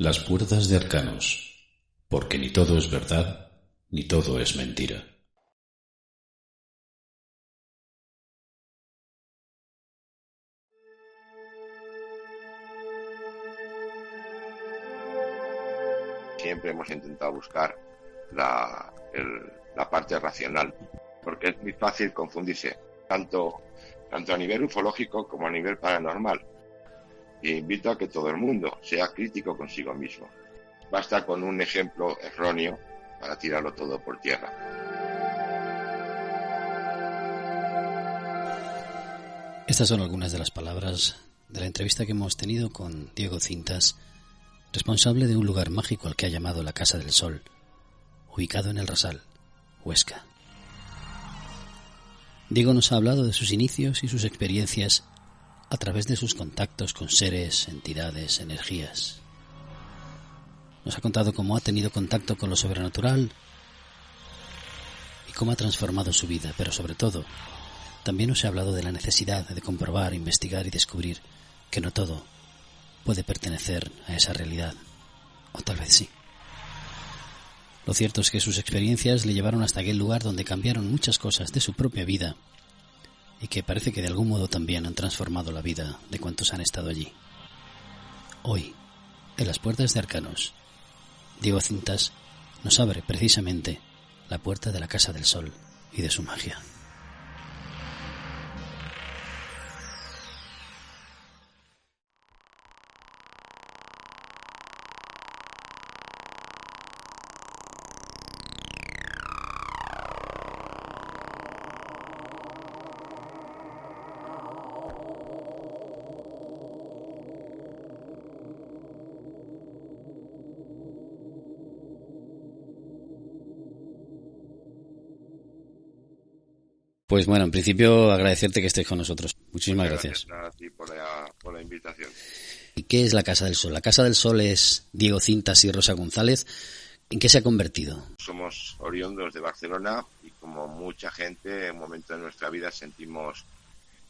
Las puertas de Arcanos, porque ni todo es verdad, ni todo es mentira. Siempre hemos intentado buscar la parte racional, porque es muy fácil confundirse, tanto a nivel ufológico como a nivel paranormal. Y invito a que todo el mundo sea crítico consigo mismo. Basta con un ejemplo erróneo para tirarlo todo por tierra. Estas son algunas de las palabras de la entrevista que hemos tenido con Diego Cintas, responsable de un lugar mágico al que ha llamado la Casa del Sol, ubicado en El Rasal, Huesca. Diego nos ha hablado de sus inicios y sus experiencias a través de sus contactos con seres, entidades, energías. Nos ha contado cómo ha tenido contacto con lo sobrenatural y cómo ha transformado su vida, pero sobre todo, también nos ha hablado de la necesidad de comprobar, investigar y descubrir que no todo puede pertenecer a esa realidad, o tal vez sí. Lo cierto es que sus experiencias le llevaron hasta aquel lugar donde cambiaron muchas cosas de su propia vida y que parece que de algún modo también han transformado la vida de cuantos han estado allí. Hoy, en las puertas de Arcanos, Diego Cintas nos abre precisamente la puerta de la Casa del Sol y de su magia. Pues bueno, en principio agradecerte que estés con nosotros. Muchísimas gracias. Gracias a ti por la invitación. ¿Y qué es la Casa del Sol? La Casa del Sol es Diego Cintas y Rosa González. ¿En qué se ha convertido? Somos oriundos de Barcelona y como mucha gente, en un momento de nuestra vida sentimos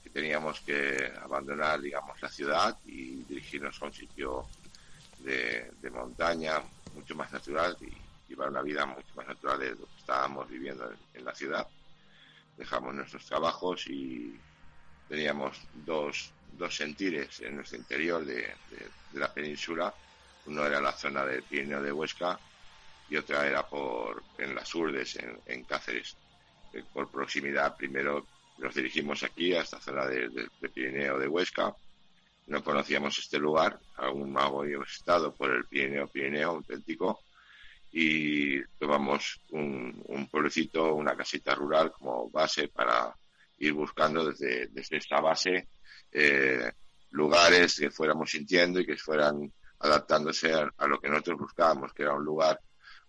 que teníamos que abandonar, digamos, la ciudad y dirigirnos a un sitio de montaña mucho más natural y llevar una vida mucho más natural de lo que estábamos viviendo en la ciudad. Dejamos nuestros trabajos y teníamos dos sentires en nuestro interior de la península. Uno era la zona del Pirineo de Huesca y otra era en las Urdes, en Cáceres. Por proximidad, primero nos dirigimos aquí a esta zona del Pirineo de Huesca. No conocíamos este lugar, aún no habíamos estado por el Pirineo auténtico, y tomamos un pueblecito, una casita rural como base para ir buscando desde esta base lugares que fuéramos sintiendo y que fueran adaptándose a lo que nosotros buscábamos, que era un lugar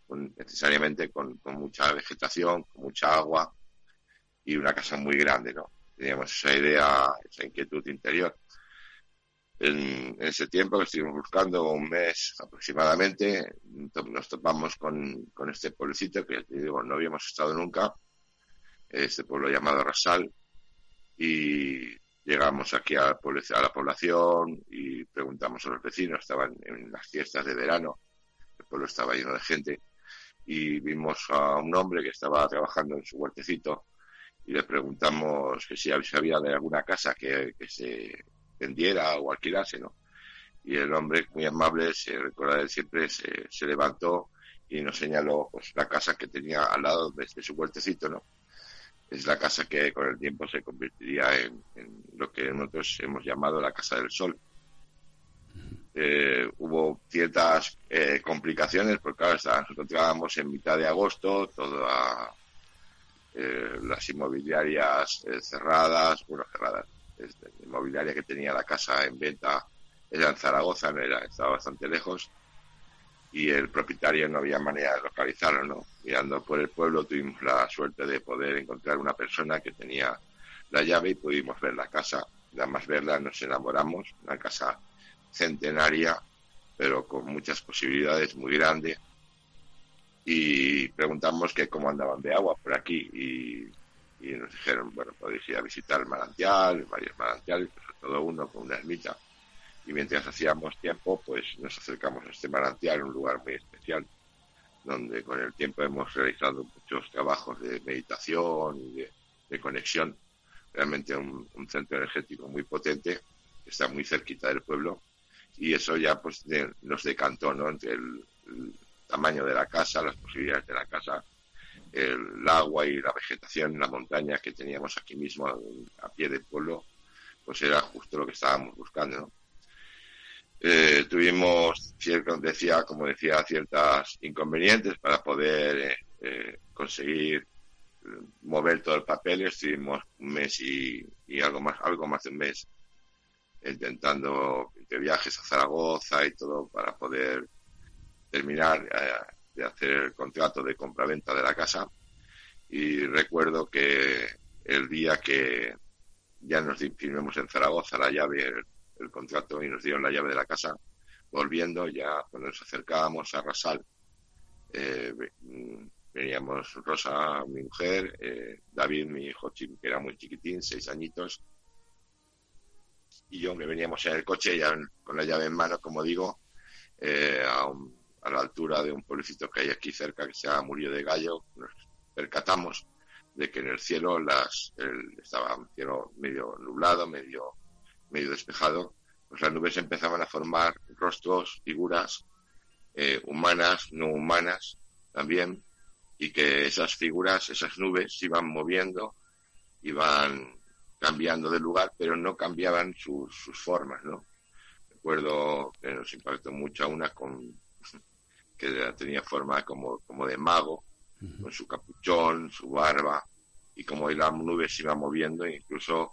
necesariamente con mucha vegetación, con mucha agua y una casa muy grande, ¿no? Teníamos esa idea, esa inquietud interior. En ese tiempo que estuvimos buscando, un mes aproximadamente, nos topamos con este pueblecito que, te digo, no habíamos estado nunca, este pueblo llamado Rasal, y llegamos aquí a la población y preguntamos a los vecinos, estaban en las fiestas de verano, el pueblo estaba lleno de gente, y vimos a un hombre que estaba trabajando en su huertecito y le preguntamos que si sabía de alguna casa que se vendiera o alquilase, ¿no? Y el hombre, muy amable, se recuerda de siempre, se levantó y nos señaló pues la casa que tenía al lado de su huertecito, ¿no? Es la casa que con el tiempo se convertiría en lo que nosotros hemos llamado la Casa del Sol. Hubo ciertas complicaciones, porque claro, nos encontrábamos en mitad de agosto, todas las inmobiliarias cerradas, la inmobiliaria que tenía la casa en venta era en Zaragoza, estaba bastante lejos, y el propietario no había manera de localizarlo, ¿no? Mirando por el pueblo tuvimos la suerte de poder encontrar una persona que tenía la llave y pudimos ver la casa. Nada más verla nos enamoramos, una casa centenaria, pero con muchas posibilidades, muy grande. Y preguntamos que cómo andaban de agua por aquí y nos dijeron, bueno, podéis ir a visitar el manantial, varios manantiales, pero todo uno con una ermita. y mientras hacíamos tiempo, pues nos acercamos a este manantial, un lugar muy especial, donde con el tiempo hemos realizado muchos trabajos de meditación y de conexión. Realmente un centro energético muy potente, que está muy cerquita del pueblo, y eso ya pues nos decantó, ¿no? Entre el tamaño de la casa, las posibilidades de la casa, el agua y la vegetación, la montaña que teníamos aquí mismo a pie del pueblo, pues era justo lo que estábamos buscando, ¿no? Tuvimos, como decía, ciertos inconvenientes para poder conseguir mover todo el papel. Estuvimos un mes y algo más de un mes intentando de viajes a Zaragoza y todo para poder terminar de hacer el contrato de compraventa de la casa. Y recuerdo que el día que ya nos firmamos en Zaragoza la llave, el contrato, y nos dieron la llave de la casa, volviendo ya cuando nos acercábamos a Rasal, veníamos Rosa, mi mujer, David, mi hijo, que era muy chiquitín, 6 añitos, y yo, que veníamos en el coche ya con la llave en mano, como digo, a la altura de un pueblecito que hay aquí cerca que se llama Murillo de Gallo. Nos percatamos de que en el cielo estaba un cielo medio nublado, medio despejado, pues las nubes empezaban a formar rostros, figuras humanas, no humanas también, y que esas figuras, esas nubes se iban moviendo, iban cambiando de lugar, pero no cambiaban sus formas, ¿no? Recuerdo que nos impactó mucho a una que tenía forma como de mago, con su capuchón, su barba, y como la nube se iba moviendo, incluso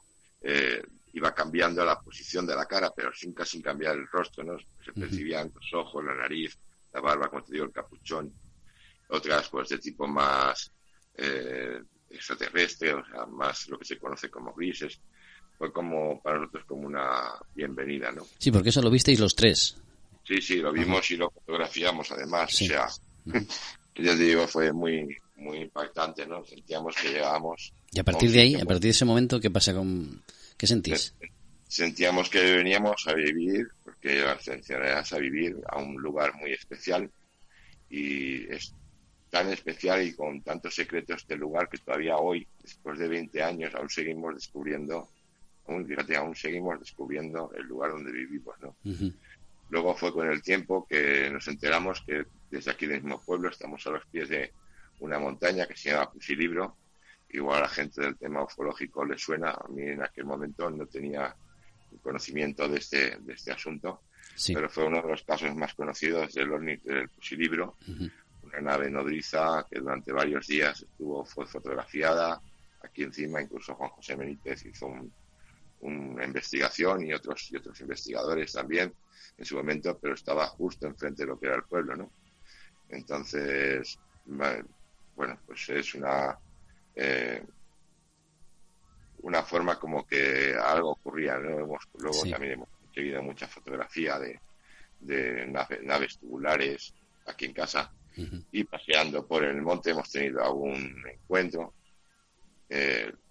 iba cambiando la posición de la cara, pero sin cambiar el rostro, ¿no? Se percibían los ojos, la nariz, la barba, como te digo, el capuchón. Otras, pues, de tipo más extraterrestre, o sea, más lo que se conoce como grises. Fue como, para nosotros, como una bienvenida, ¿no? Sí, porque eso lo visteis los tres. Sí, lo vimos. Ajá. Y lo fotografiamos, además. Sí. O sea, ya te digo, fue muy impactante, ¿no? Sentíamos que llegábamos... Y a partir de ahí, a partir de ese momento, ¿qué pasa qué sentís? Sentíamos que veníamos a vivir, porque la ascensión era a vivir a un lugar muy especial, y es tan especial y con tantos secretos este lugar que todavía hoy, después de 20 años, aún seguimos descubriendo el lugar donde vivimos, ¿no? Uh-huh. Luego fue con el tiempo que nos enteramos que desde aquí del mismo pueblo estamos a los pies de una montaña que se llama Pusilibro. Igual a la gente del tema ufológico le suena. A mí en aquel momento no tenía conocimiento de este asunto, sí. Pero fue uno de los casos más conocidos del ovni del Pusilibro. Uh-huh. Una nave nodriza que durante varios días fue fotografiada. Aquí encima incluso Juan José Benítez hizo una investigación, y otros investigadores también en su momento, pero estaba justo enfrente de lo que era el pueblo, ¿no? Entonces, bueno, pues es una forma como que algo ocurría, ¿no? Luego sí. También hemos conseguido mucha fotografía de naves tubulares aquí en casa. Uh-huh. Y paseando por el monte hemos tenido algún encuentro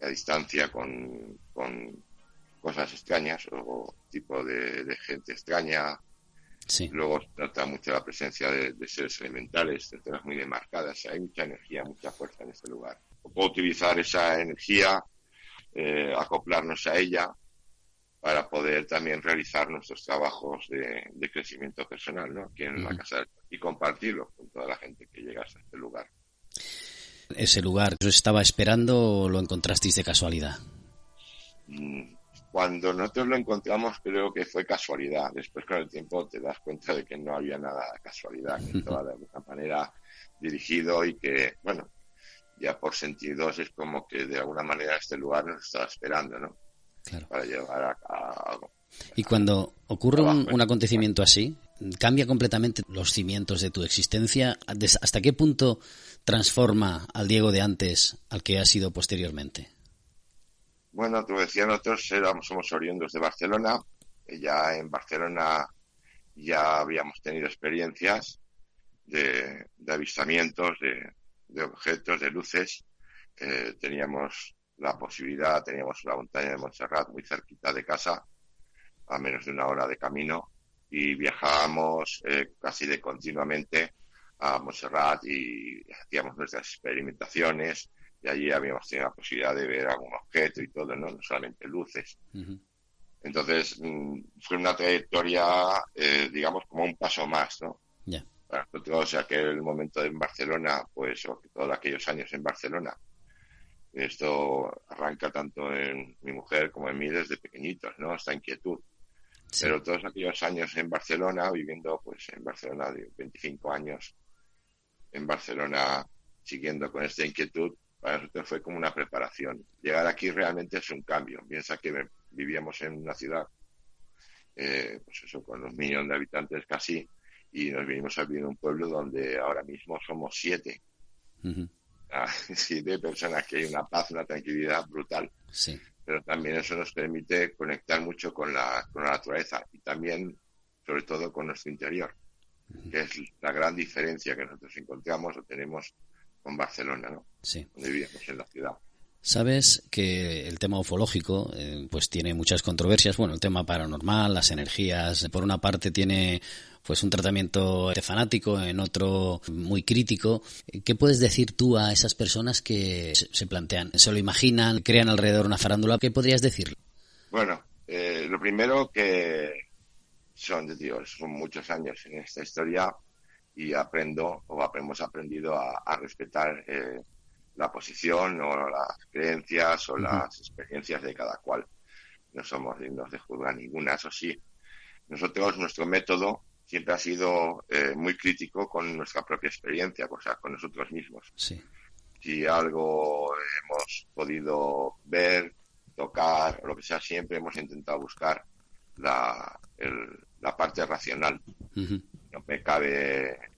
a distancia con cosas extrañas o tipo de gente extraña. Sí. Luego se trata mucho la presencia de seres elementales, de zonas muy demarcadas. Hay mucha energía, mucha fuerza en este lugar. O puedo utilizar esa energía, acoplarnos a ella para poder también realizar nuestros trabajos de crecimiento personal, ¿no? Aquí en la casa, y compartirlo con toda la gente que llega hasta este lugar. ¿Ese lugar yo estaba esperando o lo encontrasteis de casualidad? Cuando nosotros lo encontramos, creo que fue casualidad. Después, con el tiempo, te das cuenta de que no había nada de casualidad, que estaba de alguna manera dirigido, y que, bueno, ya por sentidos es como que de alguna manera este lugar nos estaba esperando, ¿no? Claro. Para llevar a algo. Y cuando ocurre un acontecimiento así, ¿cambia completamente los cimientos de tu existencia? ¿Hasta qué punto transforma al Diego de antes al que ha sido posteriormente? Bueno, tú decías, nosotros somos oriundos de Barcelona. Ya en Barcelona ya habíamos tenido experiencias de avistamientos de objetos, de luces. Teníamos la montaña de Montserrat muy cerquita de casa. a menos de 1 hora de camino, y viajábamos casi de continuamente a Montserrat y hacíamos nuestras experimentaciones, y allí habíamos tenido la posibilidad de ver algún objeto y todo, no solamente luces. Uh-huh. Entonces, fue una trayectoria, digamos, como un paso más, ¿no? Yeah. Para nosotros, aquel momento en Barcelona, pues, o todos aquellos años en Barcelona, esto arranca tanto en mi mujer como en mí desde pequeñitos, ¿no? Esta inquietud. Sí. Pero todos aquellos años en Barcelona, viviendo, pues, en Barcelona, de 25 años, en Barcelona, siguiendo con esta inquietud, para nosotros fue como una preparación. Llegar aquí realmente es un cambio. Piensa que vivíamos en una ciudad, pues eso, con 1 millón de habitantes casi, y nos vinimos a vivir en un pueblo donde ahora mismo somos 7. Uh-huh. 7 personas, que hay una paz, una tranquilidad brutal. Sí. Pero también eso nos permite conectar mucho con la naturaleza y también, sobre todo, con nuestro interior, uh-huh, que es la gran diferencia que nosotros encontramos o tenemos con Barcelona, ¿no? Sí. Donde vivíamos en la ciudad. Sabes que el tema ufológico pues tiene muchas controversias. Bueno, el tema paranormal, las energías, por una parte tiene pues un tratamiento fanático, en otro muy crítico. ¿Qué puedes decir tú a esas personas que se plantean, se lo imaginan, crean alrededor una farándula? ¿Qué podrías decir? Bueno, lo primero que son muchos años en esta historia y hemos aprendido a respetar la posición o las creencias o uh-huh, las experiencias de cada cual. No somos dignos de juzgar ninguna, eso sí. Nuestro método siempre ha sido muy crítico con nuestra propia experiencia, o sea, con nosotros mismos. Sí. Si algo hemos podido ver, tocar, o lo que sea, siempre hemos intentado buscar la parte racional. Uh-huh.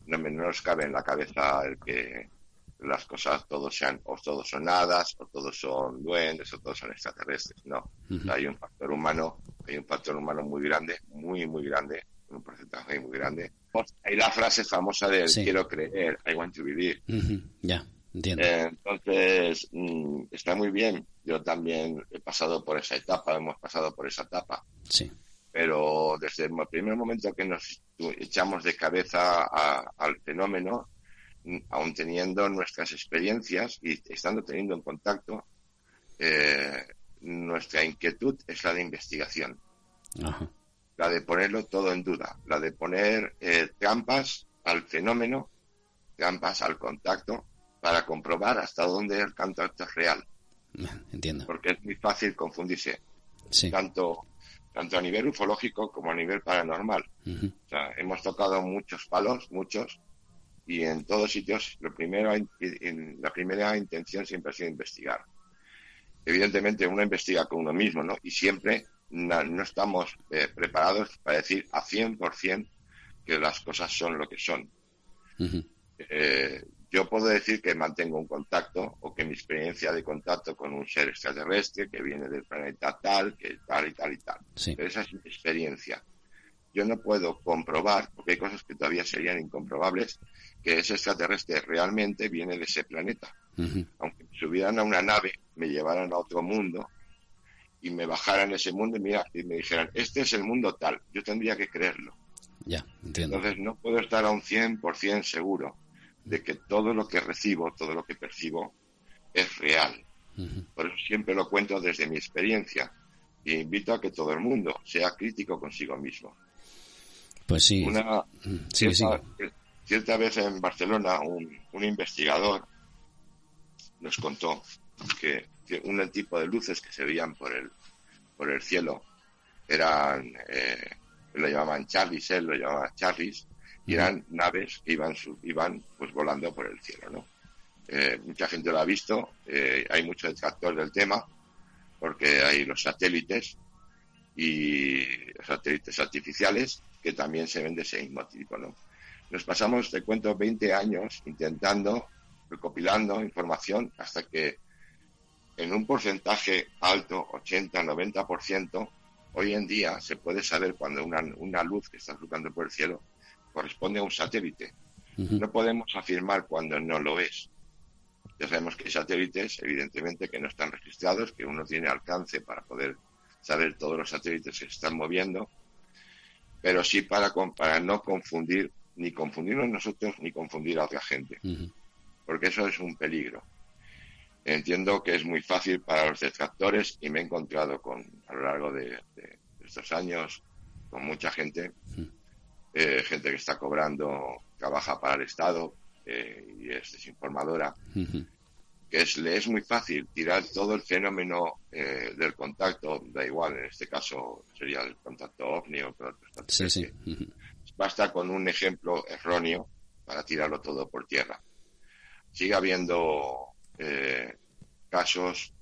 No nos cabe en la cabeza el que las cosas todos son hadas, o todos son duendes, o todos son extraterrestres. No. Uh-huh. O sea, hay un factor humano muy grande, muy grande, un porcentaje muy grande. Hay la frase famosa del sí, quiero creer, I want to believe. Uh-huh. Ya, entiendo. Entonces, está muy bien. Yo también he pasado por esa etapa, hemos pasado por esa etapa. Sí. Pero desde el primer momento que nos echamos de cabeza al fenómeno, aún teniendo nuestras experiencias y estando teniendo en contacto, nuestra inquietud es la de investigación. Ajá. La de ponerlo todo en duda, la de poner trampas al fenómeno, trampas al contacto, para comprobar hasta dónde el contacto es real. Entiendo. Porque es muy fácil confundirse, sí, tanto a nivel ufológico como a nivel paranormal. Uh-huh. O sea, hemos tocado muchos palos, y en todos sitios la primera intención siempre ha sido investigar. Evidentemente uno investiga con uno mismo, ¿no? Y siempre no estamos preparados para decir a 100% que las cosas son lo que son. Uh-huh. Yo puedo decir que mantengo un contacto, o que mi experiencia de contacto con un ser extraterrestre que viene del planeta tal, que tal y tal y tal. Sí. Pero esa es mi experiencia. Yo no puedo comprobar, porque hay cosas que todavía serían incomprobables, que ese extraterrestre realmente viene de ese planeta. Uh-huh. Aunque me subieran a una nave, me llevaran a otro mundo y me bajaran a ese mundo y me dijeran, este es el mundo tal, yo tendría que creerlo. Ya, entiendo. Entonces no puedo estar a un 100% seguro de que todo lo que recibo, todo lo que percibo es real. Uh-huh. Por eso siempre lo cuento desde mi experiencia e invito a que todo el mundo sea crítico consigo mismo. Pues sí. Cierta vez en Barcelona un investigador nos contó que un tipo de luces que se veían por el cielo eran, lo llamaban Charlies, él lo llamaba Charlies, y eran naves que iban pues volando por el cielo, ¿no? Mucha gente lo ha visto, hay mucho detractor del tema, porque hay los satélites y satélites artificiales que también se ven de ese mismo tipo, ¿no? Nos pasamos, te cuento, 20 años recopilando información hasta que en un porcentaje alto, 80-90%, hoy en día se puede saber cuando una luz que está flotando por el cielo corresponde a un satélite. Uh-huh. No podemos afirmar cuando no lo es. Ya sabemos que hay satélites, evidentemente, que no están registrados, que uno tiene alcance para poder saber todos los satélites que se están moviendo, pero sí para no confundir, ni confundirnos nosotros, ni confundir a otra gente, porque eso es un peligro. Entiendo que es muy fácil para los detractores, y me he encontrado a lo largo de estos años con mucha gente, gente que está cobrando, trabaja para el Estado y es desinformadora, que le es muy fácil tirar todo el fenómeno del contacto, da igual, en este caso sería el contacto ovni o con otros contactos. Sí. Basta con un ejemplo erróneo para tirarlo todo por tierra. Sigue habiendo casos,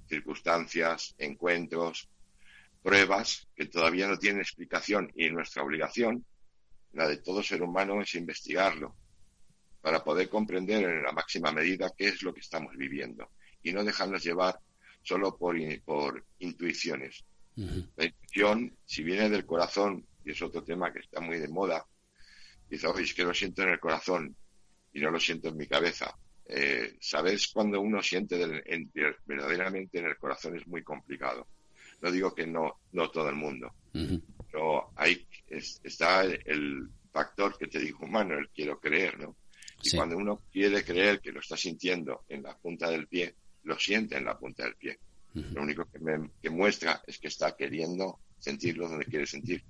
circunstancias, encuentros, pruebas que todavía no tienen explicación, y nuestra obligación, la de todo ser humano, es investigarlo para poder comprender en la máxima medida qué es lo que estamos viviendo y no dejarnos llevar solo por intuiciones. La intuición, si viene del corazón, y es otro tema que está muy de moda, dice, oye, es que lo siento en el corazón y no lo siento en mi cabeza. ¿Sabes? Cuando uno siente verdaderamente en el corazón es muy complicado. No digo que no todo el mundo, pero está el factor que te digo humano, el quiero creer, ¿no? Y cuando uno quiere creer que lo está sintiendo en la punta del pie, lo siente en la punta del pie. Lo único que muestra es que está queriendo sentirlo donde quiere sentir,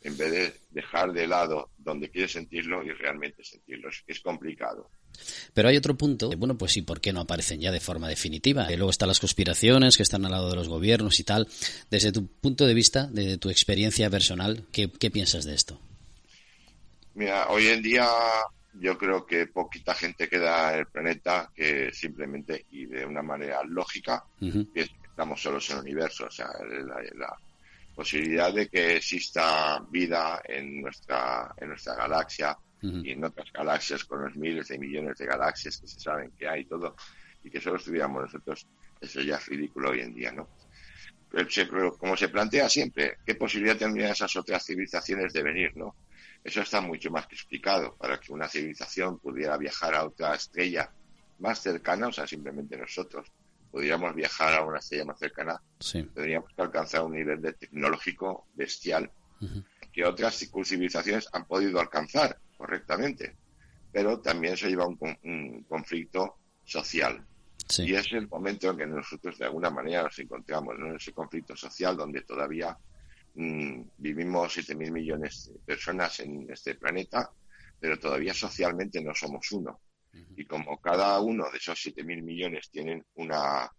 en vez de dejar de lado donde quiere sentirlo y realmente sentirlo. Es complicado. Pero hay otro punto, bueno, pues sí, ¿por qué no aparecen ya de forma definitiva? Luego están las conspiraciones que están al lado de los gobiernos y tal. Desde tu punto de vista, de tu experiencia personal, ¿qué piensas de esto? Mira, hoy en día yo creo que poquita gente queda en el planeta que simplemente, y de una manera lógica, piensa que estamos solos en el universo. O sea, la posibilidad de que exista vida en nuestra galaxia y en otras galaxias con los miles de millones de galaxias que se saben que hay todo, y que solo estuviéramos nosotros, eso ya es ridículo hoy en día, ¿no? Pero como se plantea siempre, ¿qué posibilidad tendrían esas otras civilizaciones de venir, no? Eso está mucho más que explicado. Para que una civilización pudiera viajar a otra estrella más cercana, o sea, simplemente nosotros pudiéramos viajar a una estrella más cercana, tendríamos que alcanzar un nivel de tecnológico bestial que otras civilizaciones han podido alcanzar correctamente, pero también se lleva un conflicto social. Y es el momento en que nosotros de alguna manera nos encontramos, ¿no? En ese conflicto social donde todavía vivimos 7.000 millones de personas en este planeta, pero todavía socialmente no somos uno. Y como cada uno de esos 7.000 millones tienen una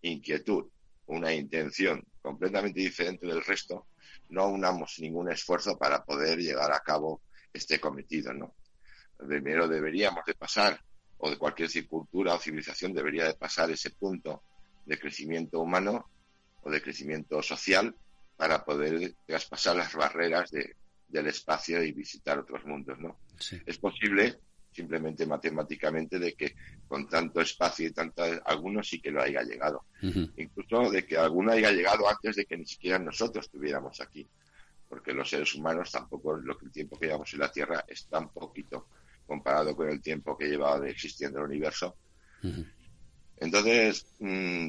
inquietud, una intención completamente diferente del resto, no unamos ningún esfuerzo para poder llevar a cabo este cometido, ¿no? Primero deberíamos de pasar, o de cualquier cultura o civilización debería de pasar ese punto de crecimiento humano o de crecimiento social para poder traspasar las barreras del espacio y visitar otros mundos, ¿no? Es posible, simplemente matemáticamente, de que con tanto espacio y algunos sí que lo haya llegado. Incluso de que alguno haya llegado antes de que ni siquiera nosotros estuviéramos aquí. Porque los seres humanos tampoco, el tiempo que llevamos en la Tierra es tan poquito comparado con el tiempo que lleva existiendo el universo. Entonces,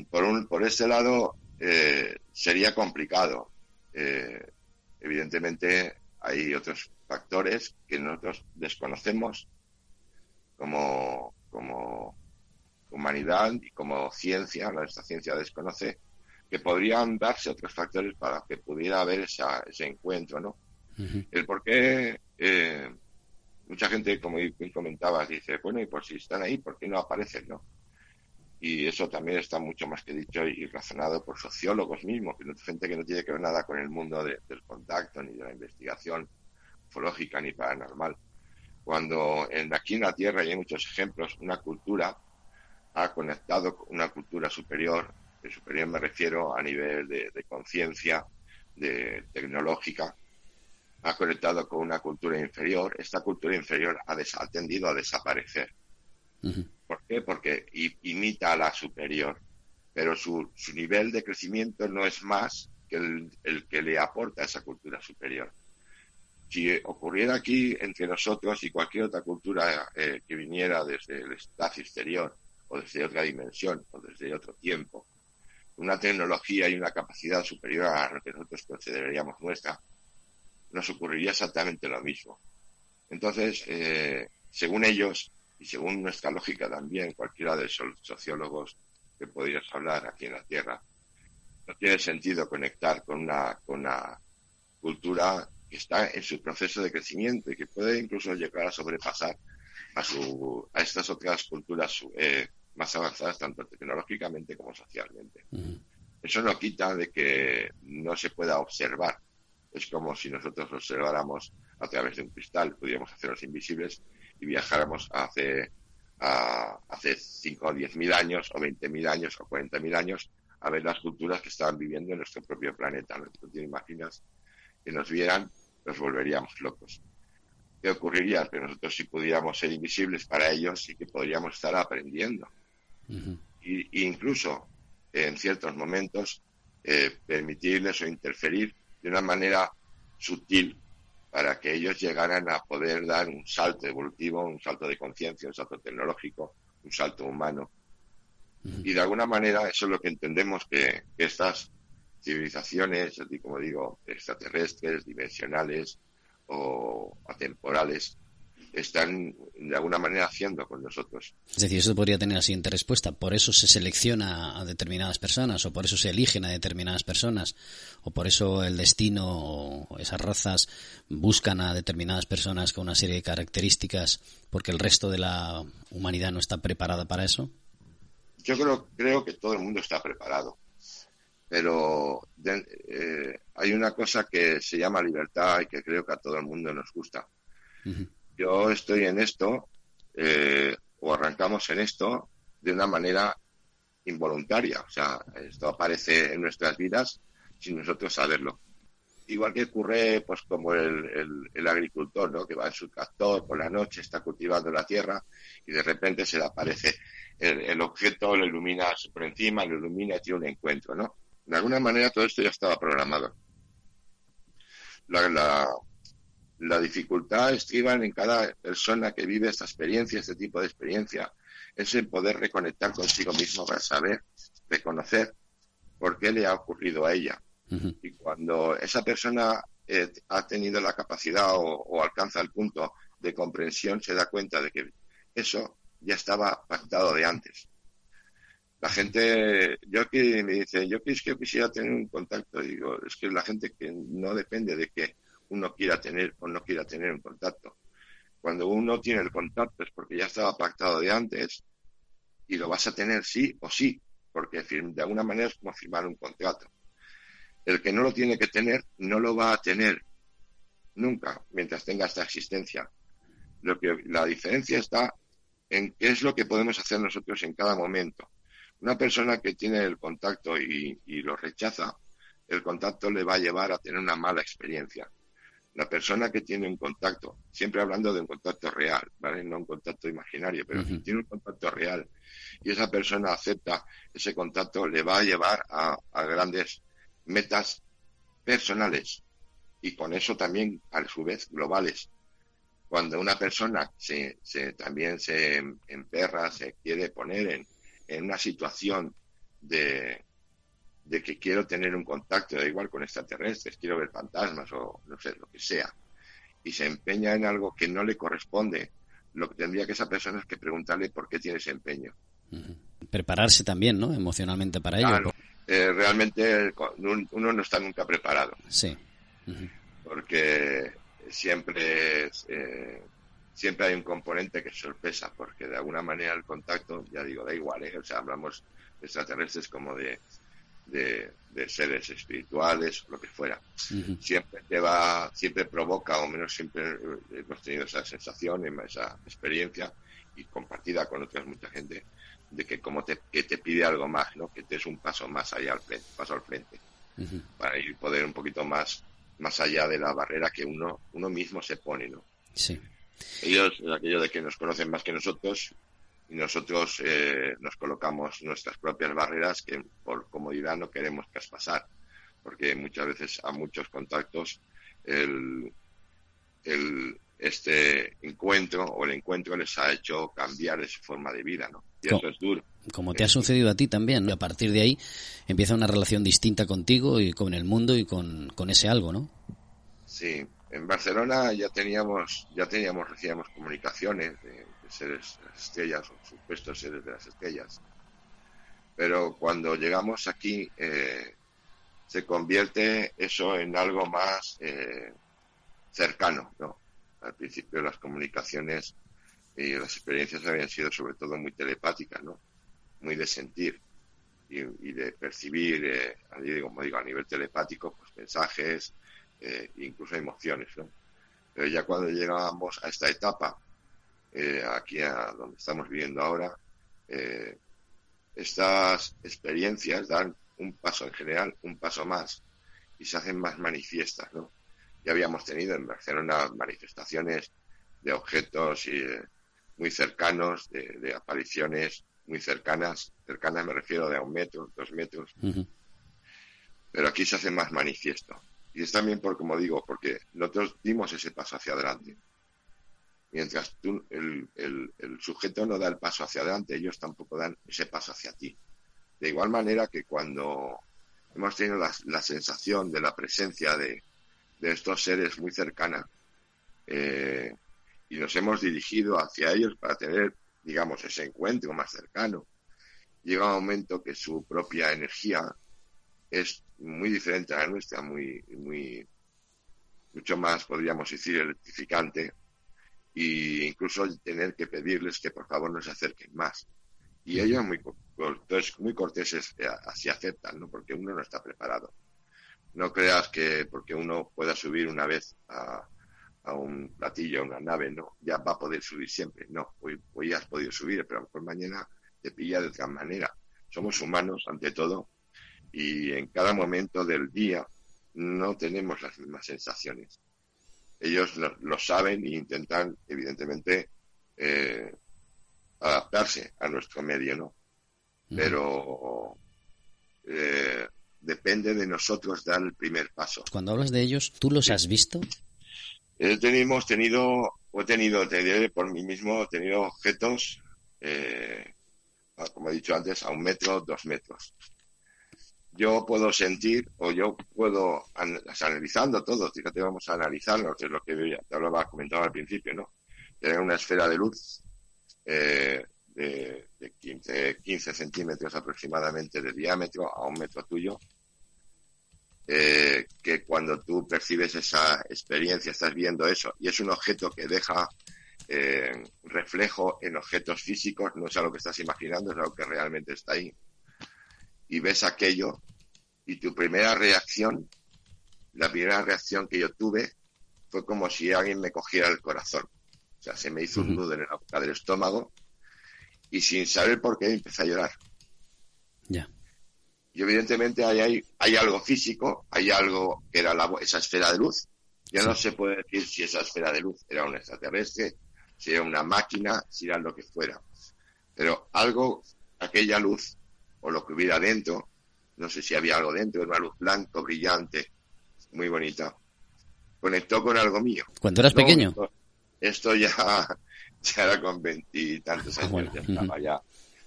por este lado, sería complicado. Evidentemente, hay otros factores que nosotros desconocemos como humanidad y como ciencia, nuestra ciencia desconoce, que podrían darse otros factores para que pudiera haber ese encuentro, ¿no? El por qué mucha gente, como comentabas, dice, bueno, y por si están ahí, ¿por qué no aparecen, no? Y eso también está mucho más que dicho y razonado por sociólogos mismos, gente que no tiene que ver nada con el mundo del contacto, ni de la investigación ufológica, ni paranormal. Cuando aquí en la Tierra, y hay muchos ejemplos, una cultura ha conectado con una cultura superior. De superior me refiero a nivel de conciencia, de tecnológica, ha conectado con una cultura inferior. Esta cultura inferior ha tendido a desaparecer. ¿Por qué? Porque imita a la superior, pero su nivel de crecimiento no es más que el que le aporta a esa cultura superior. Si ocurriera aquí entre nosotros y cualquier otra cultura que viniera desde el espacio exterior, o desde otra dimensión, o desde otro tiempo, una tecnología y una capacidad superior a lo que nosotros consideraríamos nuestra, nos ocurriría exactamente lo mismo. Entonces, según ellos, y según nuestra lógica también, cualquiera de los sociólogos que podrías hablar aquí en la Tierra, no tiene sentido conectar con una cultura que está en su proceso de crecimiento y que puede incluso llegar a sobrepasar a estas otras culturas más avanzadas, tanto tecnológicamente como socialmente. Eso no quita de que no se pueda observar. Es como si nosotros observáramos a través de un cristal, pudiéramos hacerlos invisibles y viajáramos hace 5 o 10.000 años, o 20.000 años, o 40.000 años, a ver las culturas que estaban viviendo en nuestro propio planeta. ¿No? ¿Tú te imaginas que nos vieran? Nos volveríamos locos. ¿Qué ocurriría? Que nosotros, si pudiéramos ser invisibles para ellos, sí que podríamos estar aprendiendo. Y incluso, en ciertos momentos, permitirles o interferir de una manera sutil para que ellos llegaran a poder dar un salto evolutivo, un salto de conciencia, un salto tecnológico, un salto humano. Y de alguna manera eso es lo que entendemos que estas civilizaciones, así como digo, extraterrestres, dimensionales o atemporales, están de alguna manera haciendo con nosotros. Es decir, eso podría tener la siguiente respuesta: por eso se selecciona a determinadas personas, o por eso se eligen a determinadas personas, o por eso el destino o esas razas buscan a determinadas personas con una serie de características, porque el resto de la humanidad no está preparada para eso. Yo creo que todo el mundo está preparado, pero hay una cosa que se llama libertad y que creo que a todo el mundo nos gusta. Yo estoy en esto, o arrancamos en esto de una manera involuntaria. O sea, esto aparece en nuestras vidas sin nosotros saberlo. Igual que ocurre, pues, como el agricultor, ¿no? Que va en su tractor por la noche, está cultivando la tierra y de repente se le aparece el objeto, lo ilumina por encima, lo ilumina y tiene un encuentro, ¿no? De alguna manera todo esto ya estaba programado. La dificultad estriba en cada persona que vive esta experiencia, este tipo de experiencia, es el poder reconectar consigo mismo para saber, reconocer por qué le ha ocurrido a ella. Y cuando esa persona ha tenido la capacidad o alcanza el punto de comprensión, se da cuenta de que eso ya estaba pactado de antes. La gente, yo quisiera tener un contacto, digo, es que la gente que no depende de que uno quiera tener o no quiera tener un contacto. Cuando uno tiene el contacto es porque ya estaba pactado de antes y lo vas a tener sí o sí, porque de alguna manera es como firmar un contrato. El que no lo tiene que tener no lo va a tener nunca mientras tenga esta existencia. La diferencia está en qué es lo que podemos hacer nosotros en cada momento. Una persona que tiene el contacto y lo rechaza, el contacto le va a llevar a tener una mala experiencia. La persona que tiene un contacto, siempre hablando de un contacto real, ¿vale? No un contacto imaginario, pero si tiene un contacto real y esa persona acepta ese contacto, le va a llevar a grandes metas personales y con eso también, a su vez, globales. Cuando una persona también se emperra, se quiere poner en una situación de que quiero tener un contacto, da igual con extraterrestres, quiero ver fantasmas o no sé, lo que sea, y se empeña en algo que no le corresponde, lo que tendría que esa persona es que preguntarle por qué tiene ese empeño. Prepararse también, ¿no? Emocionalmente para ello. Realmente uno no está nunca preparado. Sí. Porque siempre hay un componente que es sorpresa, porque de alguna manera el contacto, ya digo, da igual, o sea, hablamos de extraterrestres como de seres espirituales o lo que fuera. Siempre provoca, o menos siempre hemos tenido esa sensación, esa experiencia y compartida con mucha gente, de que que te pide algo más, ¿no? Que te es un paso más allá al frente, para ir poder un poquito más allá de la barrera que uno mismo se pone, ¿no? Sí. Ellos, aquello de que nos conocen más que nosotros, y nosotros nos colocamos nuestras propias barreras que por comodidad no queremos traspasar, porque muchas veces a muchos contactos el este encuentro o el encuentro les ha hecho cambiar de su forma de vida, ¿no? Y eso es duro. Como te ha sucedido a ti también, ¿no? A partir de ahí empieza una relación distinta contigo y con el mundo y con ese algo, ¿no? Sí, en Barcelona recibíamos comunicaciones de seres de las estrellas o supuestos seres de las estrellas. Pero cuando llegamos aquí se convierte eso en algo más cercano, ¿no? Al principio las comunicaciones y las experiencias habían sido sobre todo muy telepáticas, ¿no? Muy de sentir y de percibir, como digo, a nivel telepático, pues mensajes, incluso emociones, ¿no? Pero ya cuando llegábamos a esta etapa, aquí a donde estamos viviendo ahora, estas experiencias dan un paso en general, un paso más, y se hacen más manifiestas, ¿no? Ya habíamos tenido en Barcelona manifestaciones de objetos muy cercanos, de apariciones muy cercanas me refiero de a 1 metro, 2 metros, pero aquí se hace más manifiesto. Y es también como digo, porque nosotros dimos ese paso hacia adelante. Mientras el sujeto no da el paso hacia adelante, ellos tampoco dan ese paso hacia ti. De igual manera que cuando hemos tenido la sensación de la presencia de estos seres muy cercanos y nos hemos dirigido hacia ellos para tener, digamos, ese encuentro más cercano, llega un momento que su propia energía es muy diferente a la nuestra, mucho más, podríamos decir, electrificante, e incluso tener que pedirles que por favor no se acerquen más. Y ellos muy corteses así aceptan, ¿no? Porque uno no está preparado. No creas que porque uno pueda subir una vez a un platillo, a una nave, no, ya va a poder subir siempre. No, hoy has podido subir, pero a lo mejor mañana te pilla de otra manera. Somos humanos ante todo y en cada momento del día no tenemos las mismas sensaciones. Ellos lo saben e intentan, evidentemente, adaptarse a nuestro medio, ¿no? Pero depende de nosotros dar el primer paso. Cuando hablas de ellos, ¿tú los has visto? Te diré por mí mismo, he tenido objetos, como he dicho antes, a 1 metro, 2 metros. Yo puedo sentir, o yo puedo, analizando todo, fíjate, vamos a analizarlo, que es lo que te hablaba, comentaba al principio, ¿no? Tener una esfera de luz de 15 centímetros aproximadamente de diámetro a 1 metro tuyo, que cuando tú percibes esa experiencia, estás viendo eso, y es un objeto que deja reflejo en objetos físicos, no es algo que estás imaginando, es algo que realmente está ahí, y ves aquello, y tu primera reacción, la primera reacción que yo tuve, fue como si alguien me cogiera el corazón. O sea, se me hizo un nudo en la boca del estómago, y sin saber por qué empecé a llorar. Ya. Y evidentemente hay algo físico, hay algo que era esa esfera de luz. Ya no se puede decir si esa esfera de luz era un extraterrestre, si era una máquina, si era lo que fuera. Pero algo, aquella luz, o lo que hubiera dentro, no sé si había algo dentro, era una luz blanco, brillante, muy bonita, conectó con algo mío. ¿Cuando eras pequeño? Esto ya era con 20 y tantos años, bueno, ya estaba ya.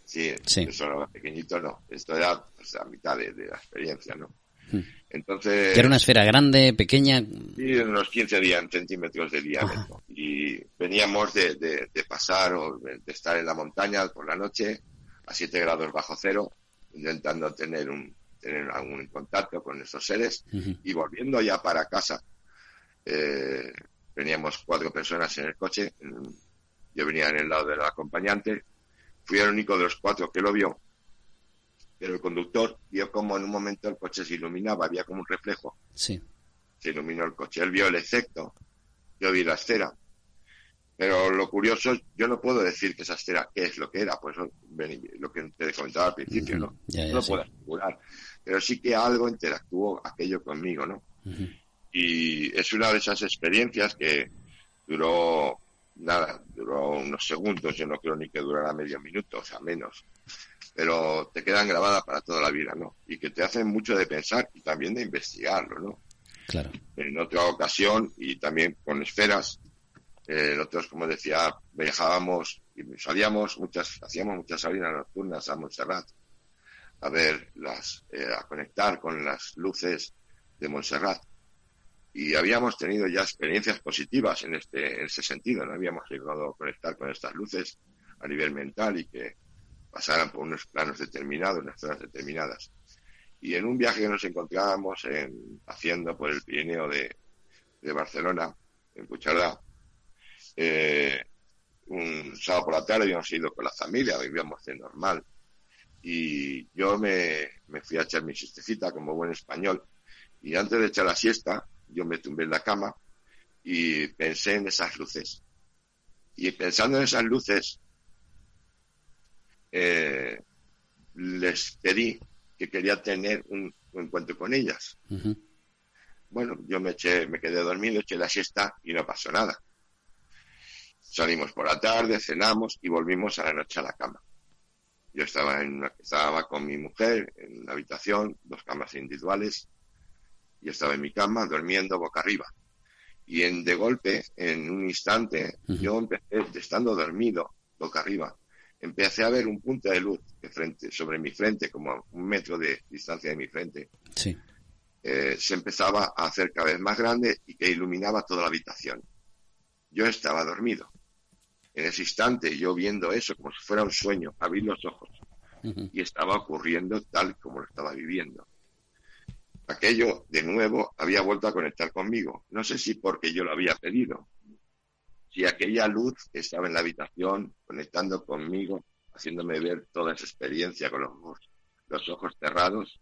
Sí, eso era pequeñito, no. Esto era pues, a mitad de la experiencia, ¿no? Entonces... ¿Que era una esfera grande, pequeña? Sí, unos 15 centímetros de diámetro. Ajá. Y veníamos de pasar o de estar en la montaña por la noche a 7 grados bajo cero, intentando tener algún contacto con estos seres, y volviendo ya para casa. Veníamos 4 personas en el coche, yo venía en el lado del acompañante, fui el único de los 4 que lo vio, pero el conductor vio como en un momento el coche se iluminaba, había como un reflejo. Sí. Se iluminó el coche, él vio el efecto, yo vi la esfera. Pero lo curioso, yo no puedo decir que esa esfera, ¿qué es lo que era? Pues lo que te comentaba al principio, ¿no? Ya, no lo sí. puedo asegurar. Pero sí que algo interactuó aquello conmigo, ¿no? Y es una de esas experiencias que duró unos segundos, yo no creo ni que durara medio minuto, o sea, menos. Pero te quedan grabadas para toda la vida, ¿no? Y que te hacen mucho de pensar y también de investigarlo, ¿no? Claro. En otra ocasión, y también con esferas, nosotros, como decía, viajábamos y hacíamos muchas salidas nocturnas a Montserrat a ver a conectar con las luces de Montserrat. Y habíamos tenido ya experiencias positivas en ese sentido, ¿no? Habíamos llegado a conectar con estas luces a nivel mental y que pasaran por unos planos determinados, unas zonas determinadas. Y en un viaje que nos encontrábamos haciendo por el Pirineo de Barcelona, en Puigcerdà, un sábado por la tarde habíamos ido con la familia, vivíamos de normal. Y yo me fui a echar mi siestecita como buen español. Y antes de echar la siesta, yo me tumbé en la cama y pensé en esas luces. Y pensando en esas luces, les pedí que quería tener un encuentro con ellas. Uh-huh. Bueno, yo me quedé dormido, eché la siesta y no pasó nada. Salimos por la tarde, cenamos y volvimos a la noche a la cama. Yo estaba con mi mujer en una habitación, 2 camas individuales, y estaba en mi cama durmiendo boca arriba. Y de golpe, en un instante, uh-huh, yo empecé, estando dormido boca arriba, empecé a ver un punto de luz sobre mi frente, como a 1 metro de distancia de mi frente. Sí. Se empezaba a hacer cada vez más grande y que iluminaba toda la habitación. Yo estaba dormido. En ese instante, yo viendo eso como si fuera un sueño, abrí los ojos, uh-huh, y estaba ocurriendo tal como lo estaba viviendo. Aquello, de nuevo, había vuelto a conectar conmigo. No sé si porque yo lo había pedido. Si aquella luz que estaba en la habitación, conectando conmigo, haciéndome ver toda esa experiencia con los ojos cerrados,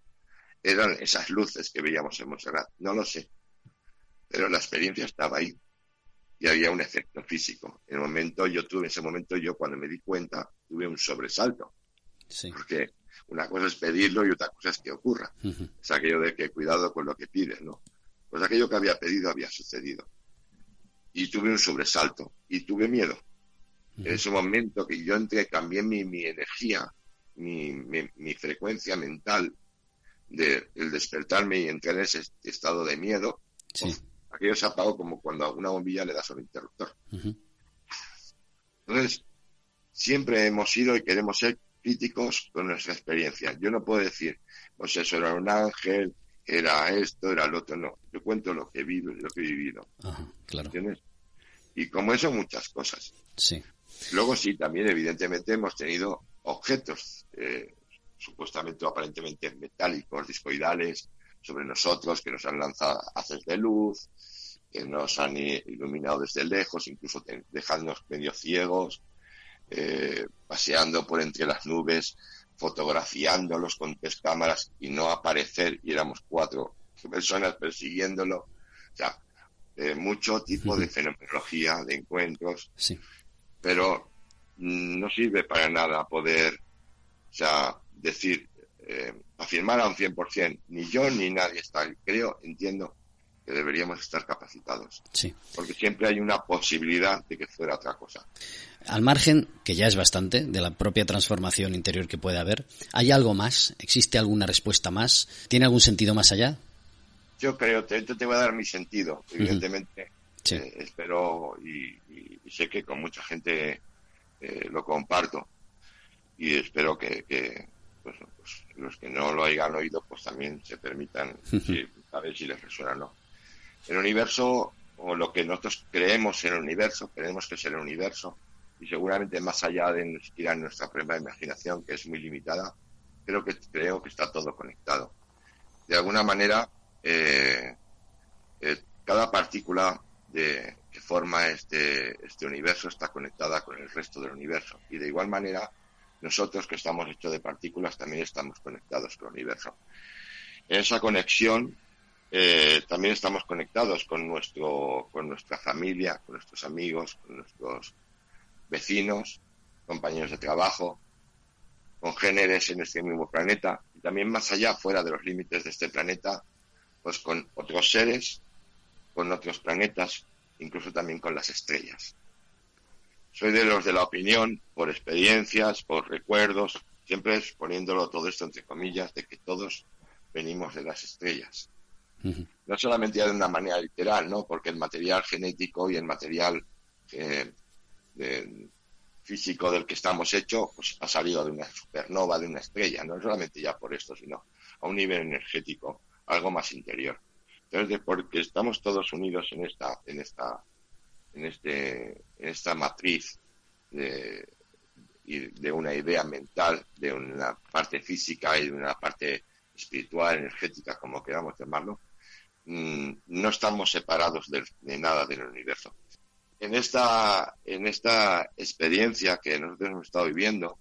eran esas luces que veíamos en Montserrat. No lo sé. Pero la experiencia estaba ahí. Y había un efecto físico. En ese momento, cuando me di cuenta, tuve un sobresalto. Sí. Porque una cosa es pedirlo y otra cosa es que ocurra. Uh-huh. Es aquello de que cuidado con lo que pides, ¿no? Pues aquello que había pedido había sucedido. Y tuve un sobresalto y tuve miedo. Uh-huh. En ese momento que yo cambié mi energía, mi frecuencia mental, el despertarme y entrar en ese estado de miedo, sí, aquello se apagó como cuando a una bombilla le das al interruptor. Uh-huh. Entonces, siempre hemos sido y queremos ser críticos con nuestra experiencia. Yo no puedo decir, pues eso era un ángel, era esto, era lo otro, no. Yo cuento lo que he vivido. Ajá, claro. ¿Entiendes? Y como eso, muchas cosas. Sí. Luego sí, también evidentemente hemos tenido objetos supuestamente o aparentemente metálicos, discoidales, sobre nosotros, que nos han lanzado haces de luz, que nos han iluminado desde lejos, incluso dejándonos medio ciegos, paseando por entre las nubes, fotografiándolos con 3 cámaras y no aparecer, y éramos 4 personas persiguiéndolo. O sea, mucho tipo de fenomenología, de encuentros, sí, pero no sirve para nada poder, decir, afirmar a un 100%, ni yo ni nadie está. Entiendo que deberíamos estar capacitados. Sí. Porque siempre hay una posibilidad de que fuera otra cosa. Al margen, que ya es bastante, de la propia transformación interior que puede haber, ¿hay algo más? ¿Existe alguna respuesta más? ¿Tiene algún sentido más allá? Yo creo, te voy a dar mi sentido, evidentemente. Uh-huh. Sí. Espero y sé que con mucha gente lo comparto. Y espero que pues, los que no lo hayan oído, pues también se permitan, a ver si les resuena o no. El universo, o lo que nosotros creemos en el universo, creemos que es el universo, y seguramente más allá de ni siquiera nuestra propia imaginación, que es muy limitada, creo que está todo conectado. De alguna manera, cada partícula que forma este universo está conectada con el resto del universo, y de igual manera nosotros, que estamos hechos de partículas, también estamos conectados con el universo. En esa conexión también estamos conectados con nuestra familia, con nuestros amigos, con nuestros vecinos, compañeros de trabajo, congéneres en este mismo planeta, y también más allá, fuera de los límites de este planeta, pues con otros seres, con otros planetas, incluso también con las estrellas. Soy de los de la opinión, por experiencias, por recuerdos, siempre poniéndolo todo esto entre comillas, de que todos venimos de las estrellas. Uh-huh. No solamente ya de una manera literal, ¿no? Porque el material genético y el material físico del que estamos hechos, pues ha salido de una supernova, de una estrella, no solamente ya por esto, sino a un nivel energético, algo más interior. Entonces, porque estamos todos unidos en esta matriz de una idea mental, de una parte física y de una parte espiritual, energética, como queramos llamarlo, no estamos separados de nada del universo. En esta experiencia que nosotros hemos estado viviendo,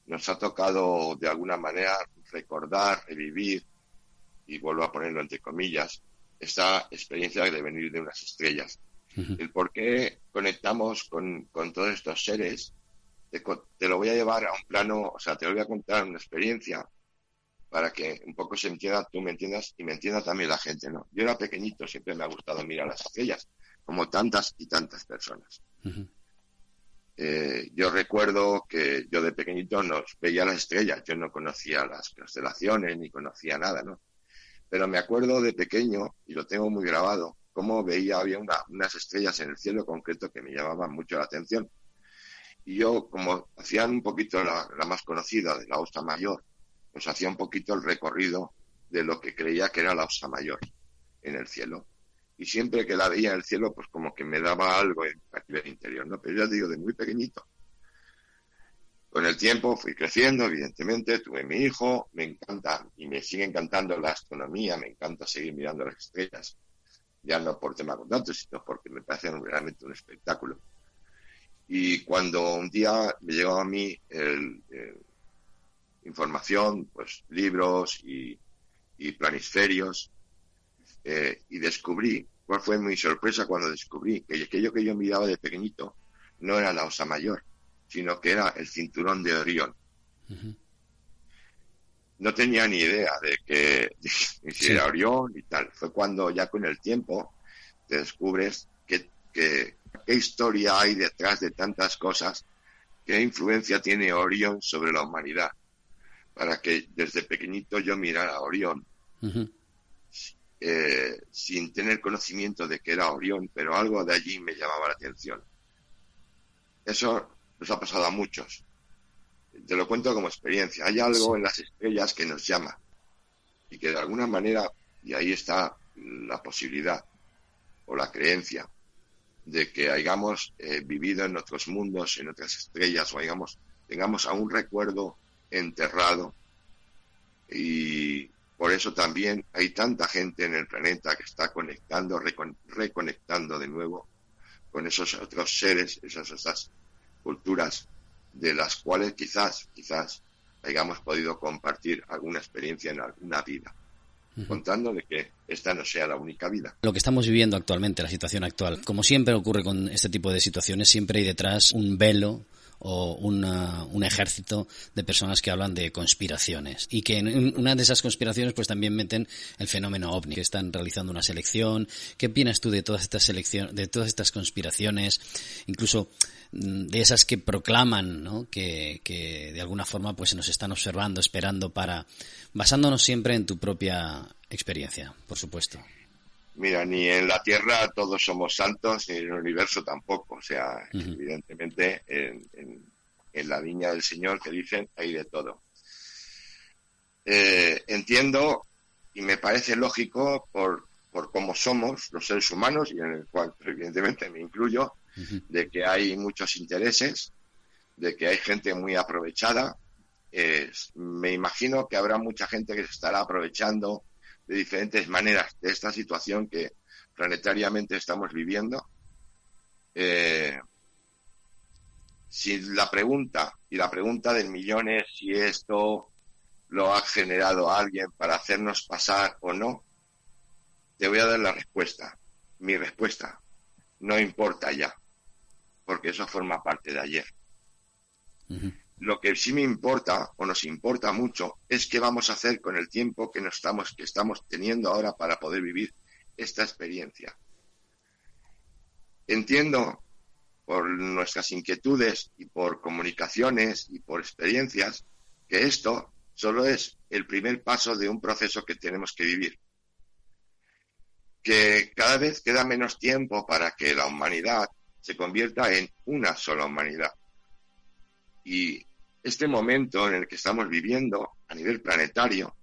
nos ha tocado de alguna manera recordar, revivir, y vuelvo a ponerlo entre comillas, esta experiencia de venir de unas estrellas. Uh-huh. El por qué conectamos con todos estos seres, te lo voy a llevar a un plano, o sea, te lo voy a contar una experiencia para que un poco se entienda, tú me entiendas y me entienda también la gente, ¿no? Yo era pequeñito, siempre me ha gustado mirar las estrellas, como tantas y tantas personas. Uh-huh. Yo recuerdo que yo de pequeñito nos veía las estrellas, yo no conocía las constelaciones ni conocía nada, ¿no? Pero me acuerdo de pequeño, y lo tengo muy grabado, cómo había unas estrellas en el cielo concreto que me llamaban mucho la atención. Y yo, como hacían un poquito la más conocida de la Osa Mayor, pues hacía un poquito el recorrido de lo que creía que era la Osa Mayor en el cielo. Y siempre que la veía en el cielo, pues como que me daba algo en el interior, ¿no? Pero ya digo, de muy pequeñito. Con el tiempo fui creciendo, evidentemente, tuve mi hijo, me encanta y me sigue encantando la astronomía, me encanta seguir mirando las estrellas, ya no por tema contacto, sino porque me parece realmente un espectáculo. Y cuando un día me llegó a mí información, pues libros y planisferios, y descubrí, cuál fue mi sorpresa cuando descubrí que aquello que yo miraba de pequeñito no era la Osa Mayor, sino que era el cinturón de Orión. Uh-huh. No tenía ni idea de si era Orión y tal. Fue cuando ya con el tiempo te descubres qué historia hay detrás de tantas cosas, qué influencia tiene Orión sobre la humanidad, para que desde pequeñito yo mirara a Orión, uh-huh, sin tener conocimiento de que era Orión, pero algo de allí me llamaba la atención. Eso nos ha pasado a muchos. Te lo cuento como experiencia. Hay algo en las estrellas que nos llama y que de alguna manera, y ahí está la posibilidad o la creencia de que hayamos vivido en otros mundos, en otras estrellas, o tengamos aún recuerdo enterrado, y por eso también hay tanta gente en el planeta que está conectando, reconectando de nuevo con esos otros seres, esas culturas de las cuales quizás hayamos podido compartir alguna experiencia en alguna vida, uh-huh, contándole que esta no sea la única vida. Lo que estamos viviendo actualmente, la situación actual, como siempre ocurre con este tipo de situaciones, siempre hay detrás un velo o un ejército de personas que hablan de conspiraciones, y que en una de esas conspiraciones pues también meten el fenómeno OVNI, que están realizando una selección. ¿Qué opinas tú de todas estas de todas estas conspiraciones, incluso de esas que proclaman, ¿no?, que de alguna forma pues se nos están observando, esperando, basándonos siempre en tu propia experiencia, por supuesto? Mira, ni en la Tierra todos somos santos, ni en el universo tampoco. O sea, uh-huh, evidentemente en la viña del Señor, que dicen, hay de todo. Entiendo y me parece lógico por cómo somos los seres humanos, y en el cual evidentemente me incluyo, uh-huh, de que hay muchos intereses, de que hay gente muy aprovechada. Me imagino que habrá mucha gente que se estará aprovechando de diferentes maneras de esta situación que planetariamente estamos viviendo. Si la pregunta del millón es si esto lo ha generado alguien para hacernos pasar o no, te voy a dar la respuesta. Mi respuesta: no importa ya, porque eso forma parte de ayer. Uh-huh. Lo que sí me importa, o nos importa mucho, es qué vamos a hacer con el tiempo que estamos teniendo ahora para poder vivir esta experiencia. Entiendo, por nuestras inquietudes y por comunicaciones y por experiencias, que esto solo es el primer paso de un proceso que tenemos que vivir. Que cada vez queda menos tiempo para que la humanidad se convierta en una sola humanidad. Y este momento en el que estamos viviendo a nivel planetario,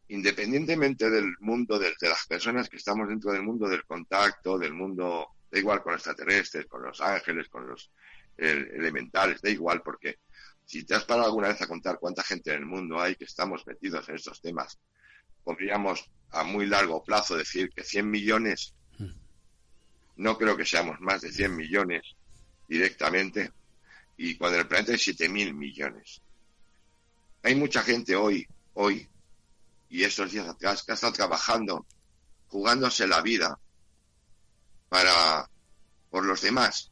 independientemente del mundo de las personas que estamos dentro del mundo del contacto, del mundo, da igual con los extraterrestres, con los ángeles, con los elementales, da igual, porque si te has parado alguna vez a contar cuánta gente en el mundo hay que estamos metidos en estos temas, podríamos a muy largo plazo decir que 100 millones, no creo que seamos más de 100 millones directamente, y cuando en el planeta hay 7.000 millones. Hay mucha gente hoy, y estos días atrás, que ha estado trabajando, jugándose la vida por los demás,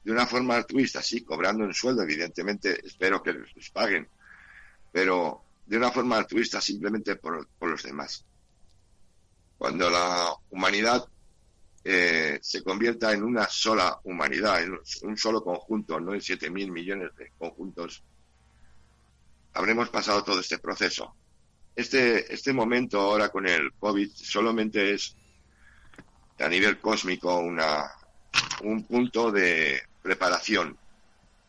de una forma altruista, sí, cobrando un sueldo, evidentemente, espero que les paguen, pero de una forma altruista simplemente por los demás. Cuando la humanidad se convierta en una sola humanidad, en un solo conjunto, no en 7.000 millones de conjuntos, habremos pasado todo este proceso. Este momento ahora con el COVID solamente es, a nivel cósmico, un punto de preparación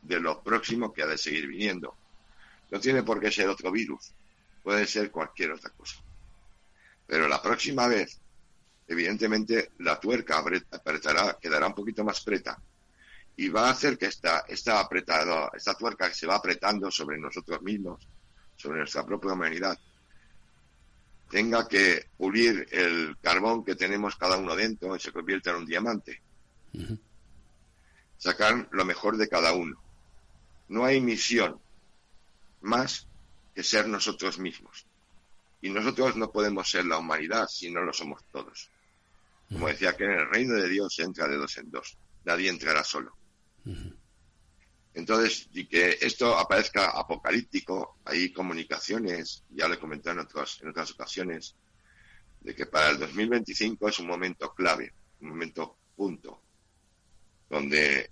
de lo próximo que ha de seguir viniendo. No tiene por qué ser otro virus, puede ser cualquier otra cosa. Pero la próxima vez, evidentemente, la tuerca apretará, quedará un poquito más preta, y va a hacer que esta tuerca que se va apretando sobre nosotros mismos, sobre nuestra propia humanidad, tenga que pulir el carbón que tenemos cada uno dentro y se convierta en un diamante. Uh-huh. Sacar lo mejor de cada uno. No hay misión más que ser nosotros mismos. Y nosotros no podemos ser la humanidad si no lo somos todos. Como decía, que en el reino de Dios se entra de dos en dos. Nadie entrará solo. Uh-huh. Entonces, y que esto aparezca apocalíptico, hay comunicaciones, ya lo he comentado en otras ocasiones, de que para el 2025 es un momento clave, un momento punto, donde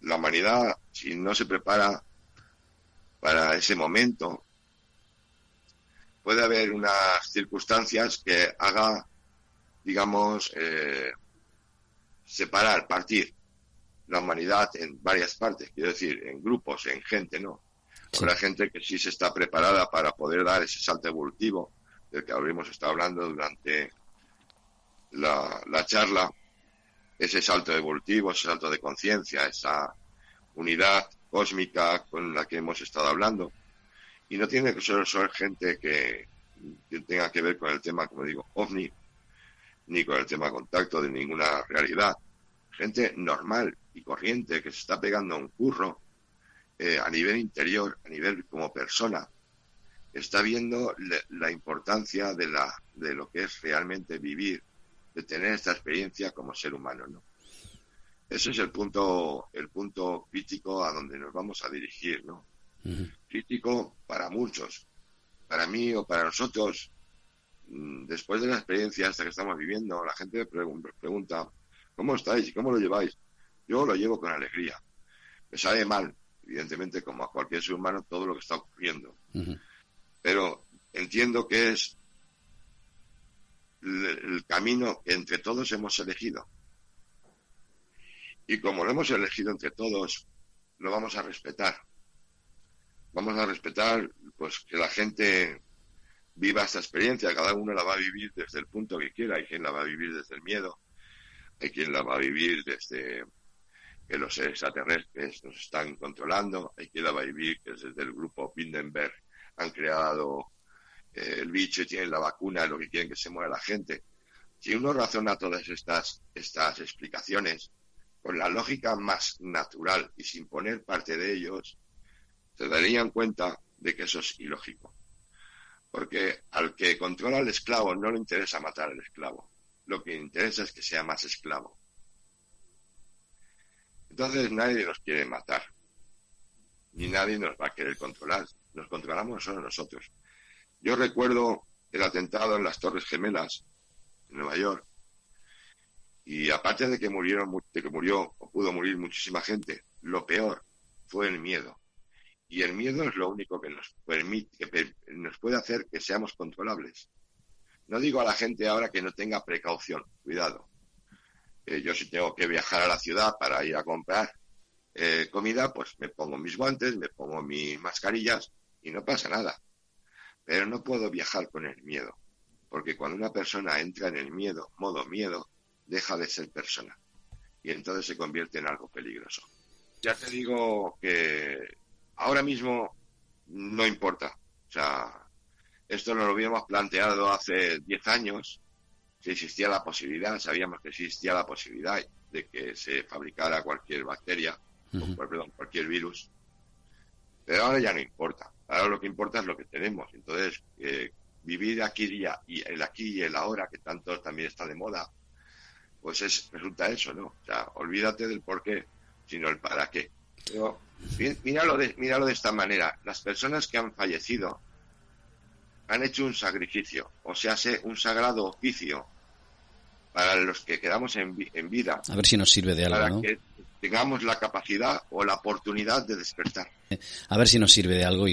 la humanidad, si no se prepara para ese momento, puede haber unas circunstancias que haga, digamos, partir la humanidad en varias partes, quiero decir, en grupos, en gente, ¿no? Sí. Habrá gente que sí se está preparada para poder dar ese salto evolutivo del que habríamos estado hablando durante la charla, ese salto evolutivo, ese salto de conciencia, esa unidad cósmica con la que hemos estado hablando. Y no tiene que solo ser gente que tenga que ver con el tema, como digo, ovni, ni con el tema contacto de ninguna realidad. Gente normal y corriente que se está pegando un curro a nivel interior, a nivel como persona, está viendo la importancia de lo que es realmente vivir, de tener esta experiencia como ser humano, ¿no? Ese es el punto crítico a donde nos vamos a dirigir, ¿no? Uh-huh. Crítico para muchos, para mí o para nosotros. Después de la experiencia esta que estamos viviendo, la gente pregunta: ¿cómo estáis y cómo lo lleváis? Yo lo llevo con alegría. Me sabe mal, evidentemente, como a cualquier ser humano, todo lo que está ocurriendo. Uh-huh. Pero entiendo que es el camino que entre todos hemos elegido. Y como lo hemos elegido entre todos, lo vamos a respetar. Vamos a respetar, pues, que la gente viva esta experiencia. Cada uno la va a vivir desde el punto que quiera. Hay quien la va a vivir desde el miedo. Hay quien la va a vivir desde que los extraterrestres nos están controlando. Hay quien la va a vivir que desde el grupo Bilderberg han creado el bicho y tienen la vacuna, lo que quieren que se muera la gente. Si uno razona todas estas explicaciones con la lógica más natural y sin poner parte de ellos, se darían cuenta de que eso es ilógico. Porque al que controla al esclavo no le interesa matar al esclavo. Lo que interesa es que sea más esclavo. Entonces nadie nos quiere matar. Ni nadie nos va a querer controlar. Nos controlamos solo nosotros. Yo recuerdo el atentado en las Torres Gemelas, en Nueva York. Y aparte de que murió o pudo morir muchísima gente, lo peor fue el miedo. Y el miedo es lo único que nos puede hacer que seamos controlables. No digo a la gente ahora que no tenga precaución, cuidado. Yo si tengo que viajar a la ciudad para ir a comprar comida, pues me pongo mis guantes, me pongo mis mascarillas y no pasa nada. Pero no puedo viajar con el miedo, porque cuando una persona entra en el miedo, modo miedo, deja de ser persona y entonces se convierte en algo peligroso. Ya te digo que ahora mismo no importa. O sea, esto nos lo habíamos planteado hace 10 años, si existía la posibilidad, sabíamos que existía la posibilidad de que se fabricara cualquier bacteria, cualquier virus, pero ahora ya no importa. Ahora lo que importa es lo que tenemos. Entonces, vivir aquí y el aquí y el ahora, que tanto también está de moda, pues resulta eso, ¿no? O sea, olvídate del por qué, sino el para qué. Pero míralo de esta manera. Las personas que han fallecido han hecho un sacrificio, o sea, un sagrado oficio para los que quedamos en vida. A ver si nos sirve de algo, para ¿no? que tengamos la capacidad o la oportunidad de despertar. A ver si nos sirve de algo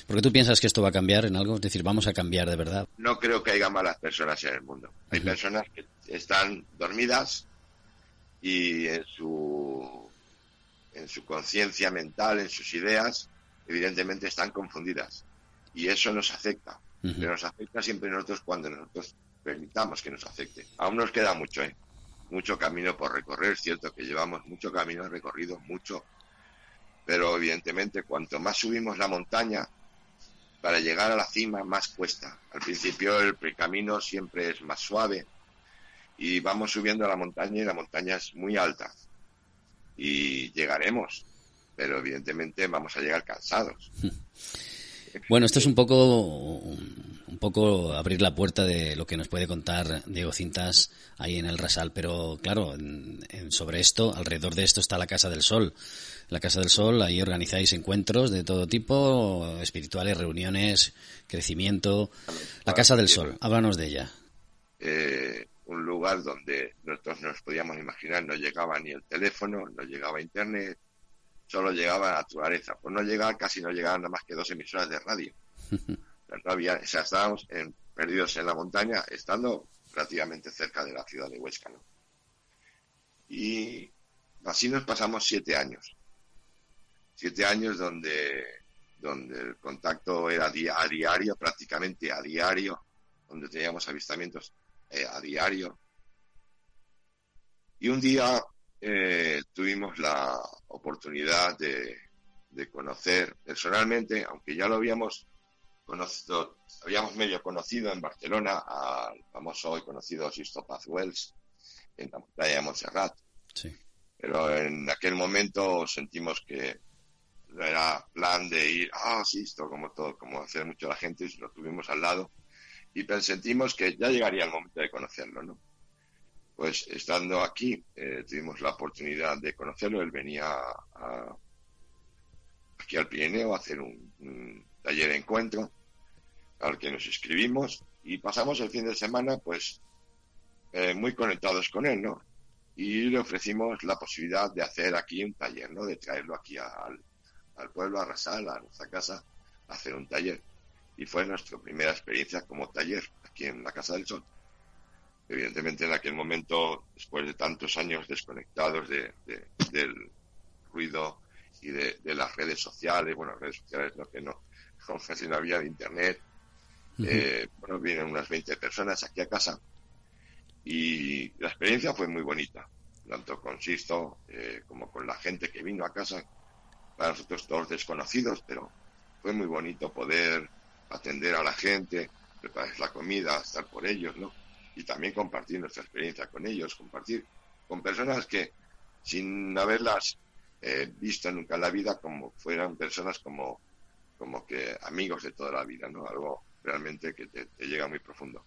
porque tú piensas que esto va a cambiar en algo, es decir, vamos a cambiar de verdad. No creo que haya malas personas en el mundo. Hay personas que están dormidas y en su conciencia mental, en sus ideas, evidentemente están confundidas. Y eso nos afecta. Pero nos afecta siempre nosotros cuando nosotros permitamos que nos afecte. Aún nos queda mucho, mucho camino por recorrer. Es cierto que llevamos mucho camino recorrido, mucho. Pero evidentemente cuanto más subimos la montaña, para llegar a la cima más cuesta. Al principio el camino siempre es más suave y vamos subiendo a la montaña y la montaña es muy alta. Y llegaremos, pero evidentemente vamos a llegar cansados. Bueno, esto es un poco abrir la puerta de lo que nos puede contar Diego Cintas ahí en el Rasal, pero claro, sobre esto, alrededor de esto está la Casa del Sol. La Casa del Sol, ahí organizáis encuentros de todo tipo, espirituales, reuniones, crecimiento. La Casa del Sol, háblanos de ella. Un lugar donde nosotros nos podíamos imaginar, no llegaba ni el teléfono, no llegaba internet, solo llegaba la naturaleza. Pues casi no llegaban nada más que 2 emisoras de radio. No había, o sea, estábamos perdidos en la montaña, estando relativamente cerca de la ciudad de Huesca, ¿no? Y así nos pasamos 7 años. 7 años donde el contacto era a diario, prácticamente a diario, donde teníamos avistamientos a diario. Y un día tuvimos la oportunidad de conocer personalmente, aunque ya lo habíamos medio conocido en Barcelona, al famoso y conocido Sisto Paz Wells, en la montaña de Montserrat. Sí. Pero en aquel momento sentimos que no era plan de ir, Sisto, como hace mucho la gente, y lo tuvimos al lado, y sentimos que ya llegaría el momento de conocerlo, ¿no? Pues estando aquí, tuvimos la oportunidad de conocerlo. Él venía aquí al Pirineo a hacer un taller de encuentro al que nos inscribimos y pasamos el fin de semana pues muy conectados con él, ¿no? Y le ofrecimos la posibilidad de hacer aquí un taller, ¿no? De traerlo aquí al pueblo, a Rasal, a nuestra casa, a hacer un taller. Y fue nuestra primera experiencia como taller aquí en la Casa del Sol. Evidentemente en aquel momento, después de tantos años desconectados del ruido y de las redes sociales, casi no había de internet, vienen unas 20 personas aquí a casa y la experiencia fue muy bonita, tanto con Sisto como con la gente que vino a casa, para nosotros todos desconocidos, pero fue muy bonito poder atender a la gente, preparar la comida, estar por ellos, ¿no? Y también compartir nuestra experiencia con ellos, compartir con personas que sin haberlas visto nunca en la vida, como fueran personas como que amigos de toda la vida, ¿no? Algo realmente que te llega muy profundo.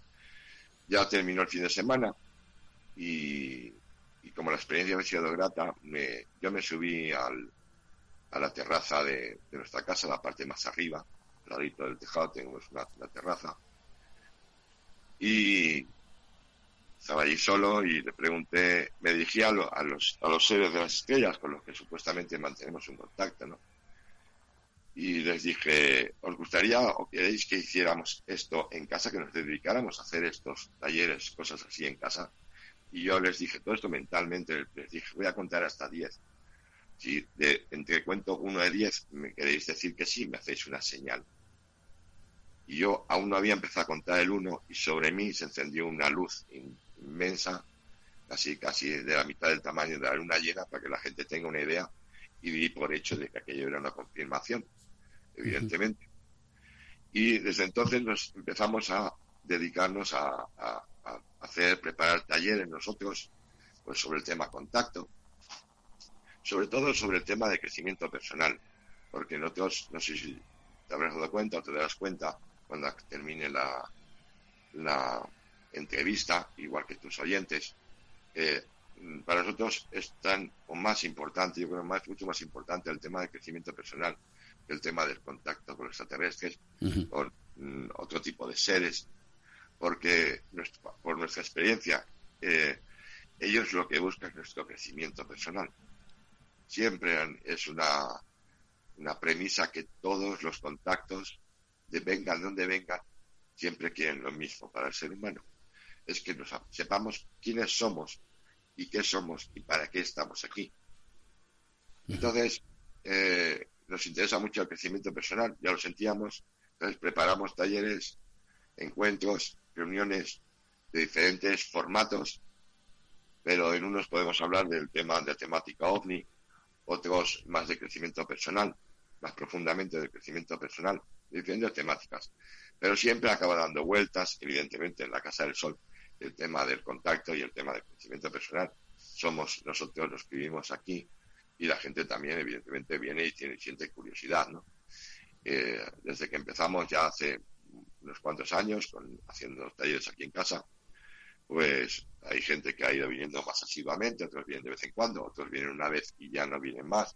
Ya terminó el fin de semana y como la experiencia había sido grata, yo me subí a la terraza de nuestra casa, la parte más arriba, al ladito del tejado tenemos una terraza, y estaba allí solo y le pregunté, me dirigí a los seres de las estrellas con los que supuestamente mantenemos un contacto, ¿no? Y les dije, ¿os gustaría o queréis que hiciéramos esto en casa, que nos dedicáramos a hacer estos talleres, cosas así en casa? Y yo les dije, todo esto mentalmente, les dije, voy a contar hasta 10. Si entre cuento 1 de 10 me queréis decir que sí, me hacéis una señal. Y yo aún no había empezado a contar el 1 y sobre mí se encendió una luz inmensa, casi de la mitad del tamaño de la luna llena, para que la gente tenga una idea, y di por hecho de que aquello era una confirmación, evidentemente. Y desde entonces nos empezamos a dedicarnos a preparar talleres nosotros, pues sobre el tema contacto, sobre todo sobre el tema de crecimiento personal, porque nosotros, no sé si te habrás dado cuenta o te darás cuenta cuando termine la entrevista, igual que tus oyentes, para nosotros es tan o más importante, yo creo mucho más importante el tema del crecimiento personal que el tema del contacto con los extraterrestres, con otro tipo de seres, porque por nuestra experiencia ellos lo que buscan es nuestro crecimiento personal. Siempre es una premisa que todos los contactos, vengan donde vengan, siempre quieren lo mismo para el ser humano. Es que sepamos quiénes somos y qué somos y para qué estamos aquí. Entonces, nos interesa mucho el crecimiento personal, ya lo sentíamos, entonces preparamos talleres, encuentros, reuniones de diferentes formatos, pero en unos podemos hablar del tema de temática OVNI, otros más de crecimiento personal, más profundamente de crecimiento personal, de diferentes temáticas. Pero siempre acaba dando vueltas, evidentemente, en la Casa del Sol, el tema del contacto y el tema del crecimiento personal. Somos nosotros los que vivimos aquí y la gente también, evidentemente, viene y siente curiosidad, ¿no? Desde que empezamos ya hace unos cuantos años haciendo talleres aquí en casa, pues hay gente que ha ido viniendo más asiduamente, otros vienen de vez en cuando, otros vienen una vez y ya no vienen más.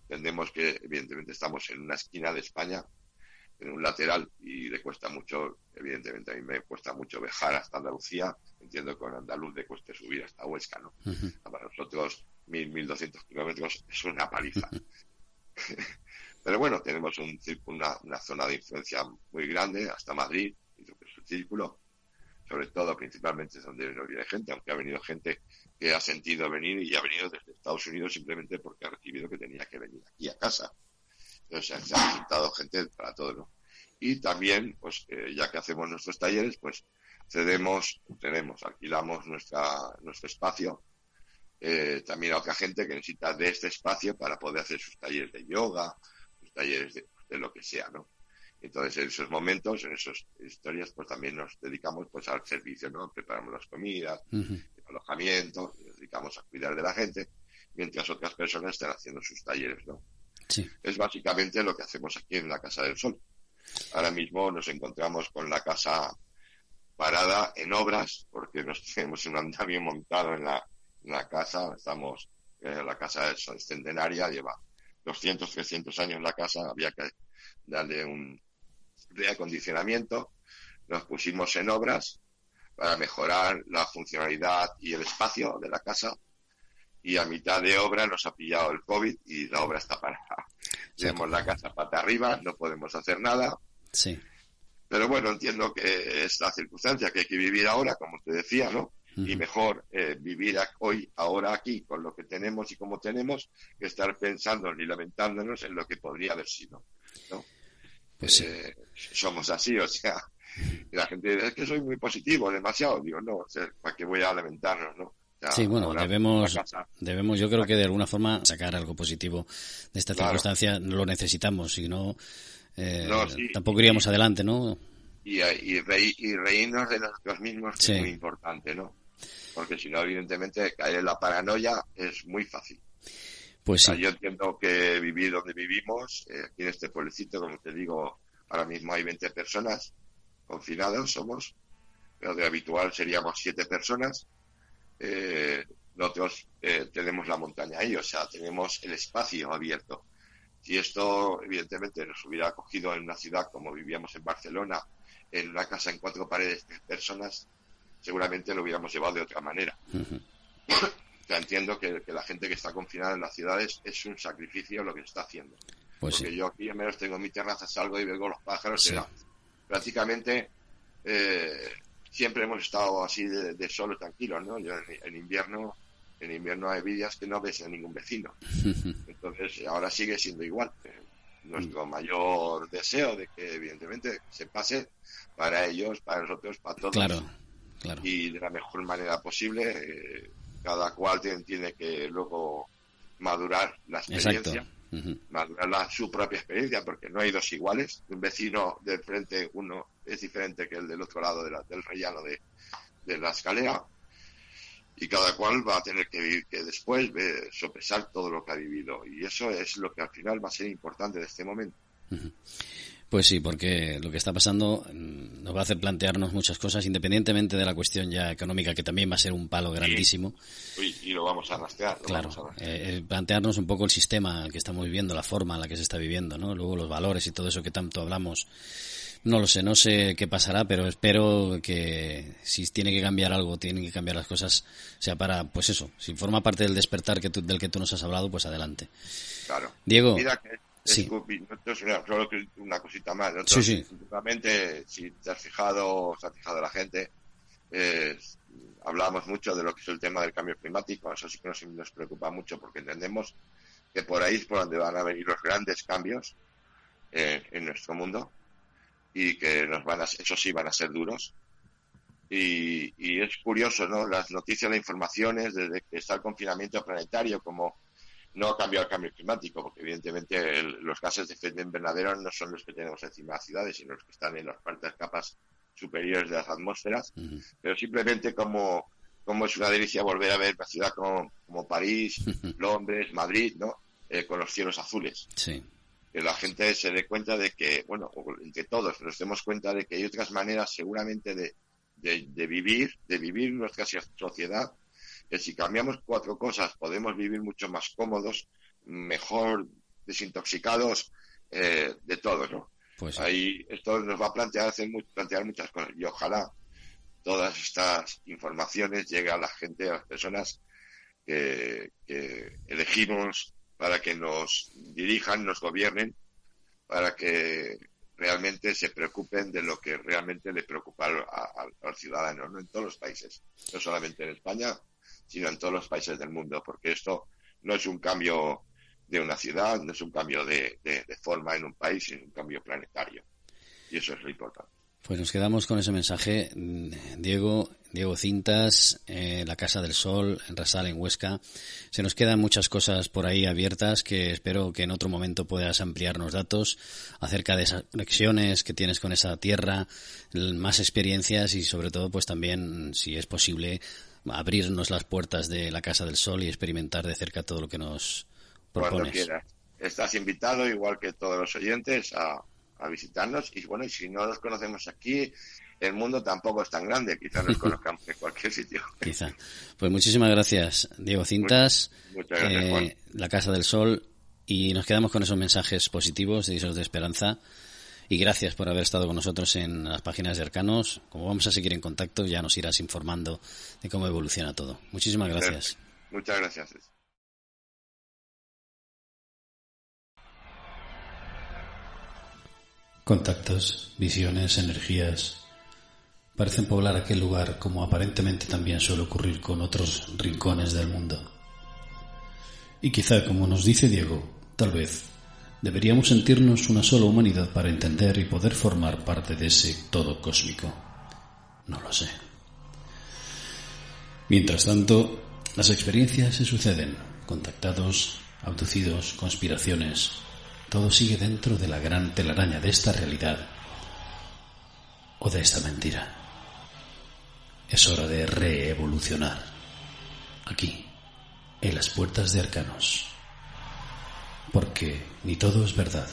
Entendemos que evidentemente estamos en una esquina de España, en un lateral, y le cuesta mucho, evidentemente a mí me cuesta mucho viajar hasta Andalucía, entiendo que a un andaluz le cueste subir hasta Huesca, ¿no? Para nosotros 1.200 kilómetros es una paliza. Pero bueno, tenemos una zona de influencia muy grande, hasta Madrid, y lo que es el círculo, sobre todo, principalmente es donde nos viene gente, aunque ha venido gente que ha sentido venir y ha venido desde Estados Unidos simplemente porque ha recibido que tenía que venir aquí a casa. Entonces se ha juntado gente para todo, ¿no? Y también, pues ya que hacemos nuestros talleres, pues alquilamos nuestro espacio también a otra gente que necesita de este espacio para poder hacer sus talleres de yoga, sus talleres de lo que sea, ¿no? Entonces, en esos momentos, en esas historias, pues también nos dedicamos pues al servicio, ¿no? Preparamos las comidas, el alojamiento, y nos dedicamos a cuidar de la gente, mientras otras personas están haciendo sus talleres, ¿no? Sí. Es básicamente lo que hacemos aquí en la Casa del Sol. Ahora mismo nos encontramos con la casa parada en obras, porque nos tenemos un andamio montado en la casa. Estamos, la casa es centenaria, lleva 200, 300 años la casa, había que darle un reacondicionamiento. Nos pusimos en obras para mejorar la funcionalidad y el espacio de la casa, y a mitad de obra nos ha pillado el COVID y la obra está parada. Tenemos la casa pata arriba, no podemos hacer nada. Sí. Pero bueno, entiendo que es la circunstancia que hay que vivir ahora, como te decía, ¿no? Y mejor vivir ahora aquí, con lo que tenemos y como tenemos, que estar pensando ni lamentándonos en lo que podría haber sido, ¿no? Pues sí. Somos así, o sea, y la gente dice, es que soy muy positivo, demasiado. Digo, no, o sea, ¿para qué voy a lamentarnos, no? Sí, bueno, debemos, yo creo que de alguna forma sacar algo positivo de esta circunstancia. Lo necesitamos, si no, sí, tampoco iríamos adelante, ¿no? Y reírnos de nosotros mismos, que es muy importante, ¿no? Porque si no, evidentemente, caer en la paranoia es muy fácil. Pues sí. Yo entiendo que vivir donde vivimos, aquí en este pueblecito, como te digo, ahora mismo hay 20 personas confinadas, pero de habitual seríamos 7 personas. Nosotros tenemos la montaña ahí, o sea, tenemos el espacio abierto. Si esto, evidentemente, nos hubiera cogido en una ciudad como vivíamos en Barcelona, en una casa en 4 paredes, 3 personas, seguramente lo hubiéramos llevado de otra manera. O sea, entiendo que la gente que está confinada en las ciudades es un sacrificio lo que se está haciendo. Pues porque yo aquí al menos tengo mi terraza, salgo y veo los pájaros, sí. Prácticamente siempre hemos estado así de solo tranquilos, ¿no? Yo en invierno hay días que no ves a ningún vecino. Entonces, ahora sigue siendo igual. Nuestro mayor deseo de que, evidentemente, se pase para ellos, para nosotros, para todos. Claro. Y de la mejor manera posible. Cada cual tiene que luego madurar la experiencia. Exacto. Uh-huh. Madurar su propia experiencia, porque no hay dos iguales. Un vecino del frente, uno es diferente que el del otro lado del rellano de la escalera, y cada cual va a tener que después sopesar todo lo que ha vivido, y eso es lo que al final va a ser importante de este momento. Uh-huh. Pues sí, porque lo que está pasando nos va a hacer plantearnos muchas cosas, independientemente de la cuestión ya económica, que también va a ser un palo grandísimo. Y lo vamos a rastrear. Claro, plantearnos un poco el sistema que estamos viviendo, la forma en la que se está viviendo, ¿no? Luego los valores y todo eso que tanto hablamos. No lo sé, no sé qué pasará, pero espero que si tiene que cambiar algo, tienen que cambiar las cosas, sea para, pues eso, si forma parte del despertar del que tú nos has hablado, pues adelante. Claro. Diego. Mira que sí. Nosotros, solo una cosita más. Nosotros, sí. Últimamente, si te has fijado, se ha fijado la gente, hablamos mucho de lo que es el tema del cambio climático. Eso sí que nos preocupa mucho, porque entendemos que por ahí es por donde van a venir los grandes cambios en nuestro mundo, y que eso sí, van a ser duros. Y es curioso, ¿no? Las noticias, las informaciones, desde que está el confinamiento planetario, como no ha cambiado el cambio climático, porque evidentemente los gases de efecto invernadero no son los que tenemos encima de las ciudades, sino los que están en las partes capas superiores de las atmósferas. Uh-huh. Pero simplemente como es una delicia volver a ver una ciudad como París, Londres, Madrid, ¿no? Con los cielos azules. Sí. Que la gente se dé cuenta de que, bueno, entre todos nos demos cuenta de que hay otras maneras seguramente de vivir nuestra sociedad, que si cambiamos 4 cosas podemos vivir mucho más cómodos, mejor desintoxicados de todo, ¿no? Pues sí. Ahí esto nos va a plantear muchas cosas, y ojalá todas estas informaciones lleguen a la gente, a las personas que elegimos para que nos dirijan, nos gobiernen, para que realmente se preocupen de lo que realmente le preocupa al ciudadano, ¿no? En todos los países, no solamente en España, sino en todos los países del mundo, porque esto no es un cambio de una ciudad, no es un cambio de forma en un país, sino un cambio planetario. Y eso es lo importante. Pues nos quedamos con ese mensaje. Diego Cintas, La Casa del Sol, en Rasal, en Huesca. Se nos quedan muchas cosas por ahí abiertas que espero que en otro momento puedas ampliarnos datos acerca de esas conexiones que tienes con esa tierra, más experiencias y sobre todo pues también, si es posible, abrirnos las puertas de La Casa del Sol y experimentar de cerca todo lo que nos propones. Cuando quieras. Estás invitado, igual que todos los oyentes, a visitarnos, y bueno, y si no nos conocemos aquí, el mundo tampoco es tan grande, quizás nos conozcamos en cualquier sitio. Quizá. Pues muchísimas gracias, Diego Cintas. Muchas gracias, Juan. La Casa del Sol, y nos quedamos con esos mensajes positivos, esos de esperanza, y gracias por haber estado con nosotros en las páginas de Arcanos. Como vamos a seguir en contacto, ya nos irás informando de cómo evoluciona todo. Muchísimas gracias. Muchas gracias. Contactos, visiones, energías parecen poblar aquel lugar, como aparentemente también suele ocurrir con otros rincones del mundo. Y quizá, como nos dice Diego, tal vez deberíamos sentirnos una sola humanidad para entender y poder formar parte de ese todo cósmico. No lo sé. Mientras tanto, las experiencias se suceden. Contactados, abducidos, conspiraciones. Todo sigue dentro de la gran telaraña de esta realidad o de esta mentira. Es hora de reevolucionar. Aquí, en las puertas de Arcanos. Porque ni todo es verdad,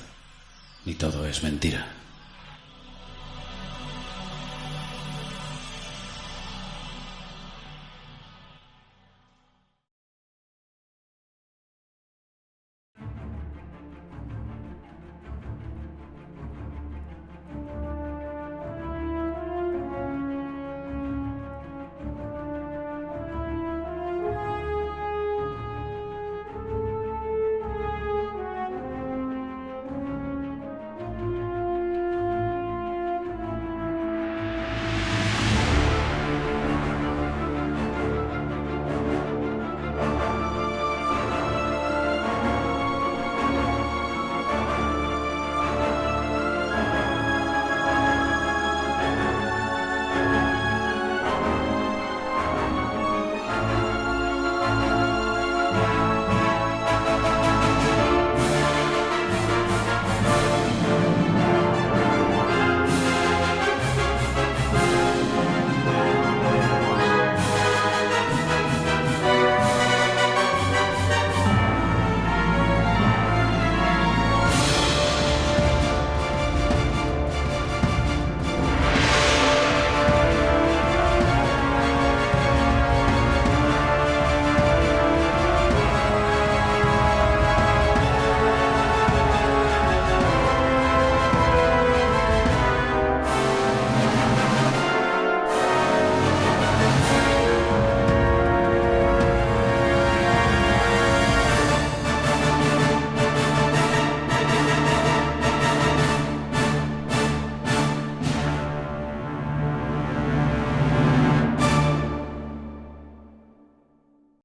ni todo es mentira.